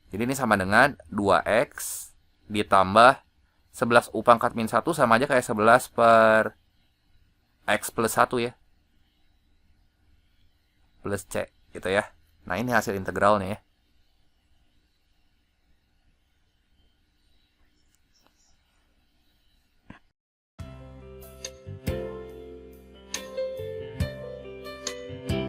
Jadi ini sama dengan 2X ditambah 11 U pangkat min 1 sama aja kayak 11 per X plus 1 ya. Plus C gitu ya. Nah, ini hasil integralnya ya.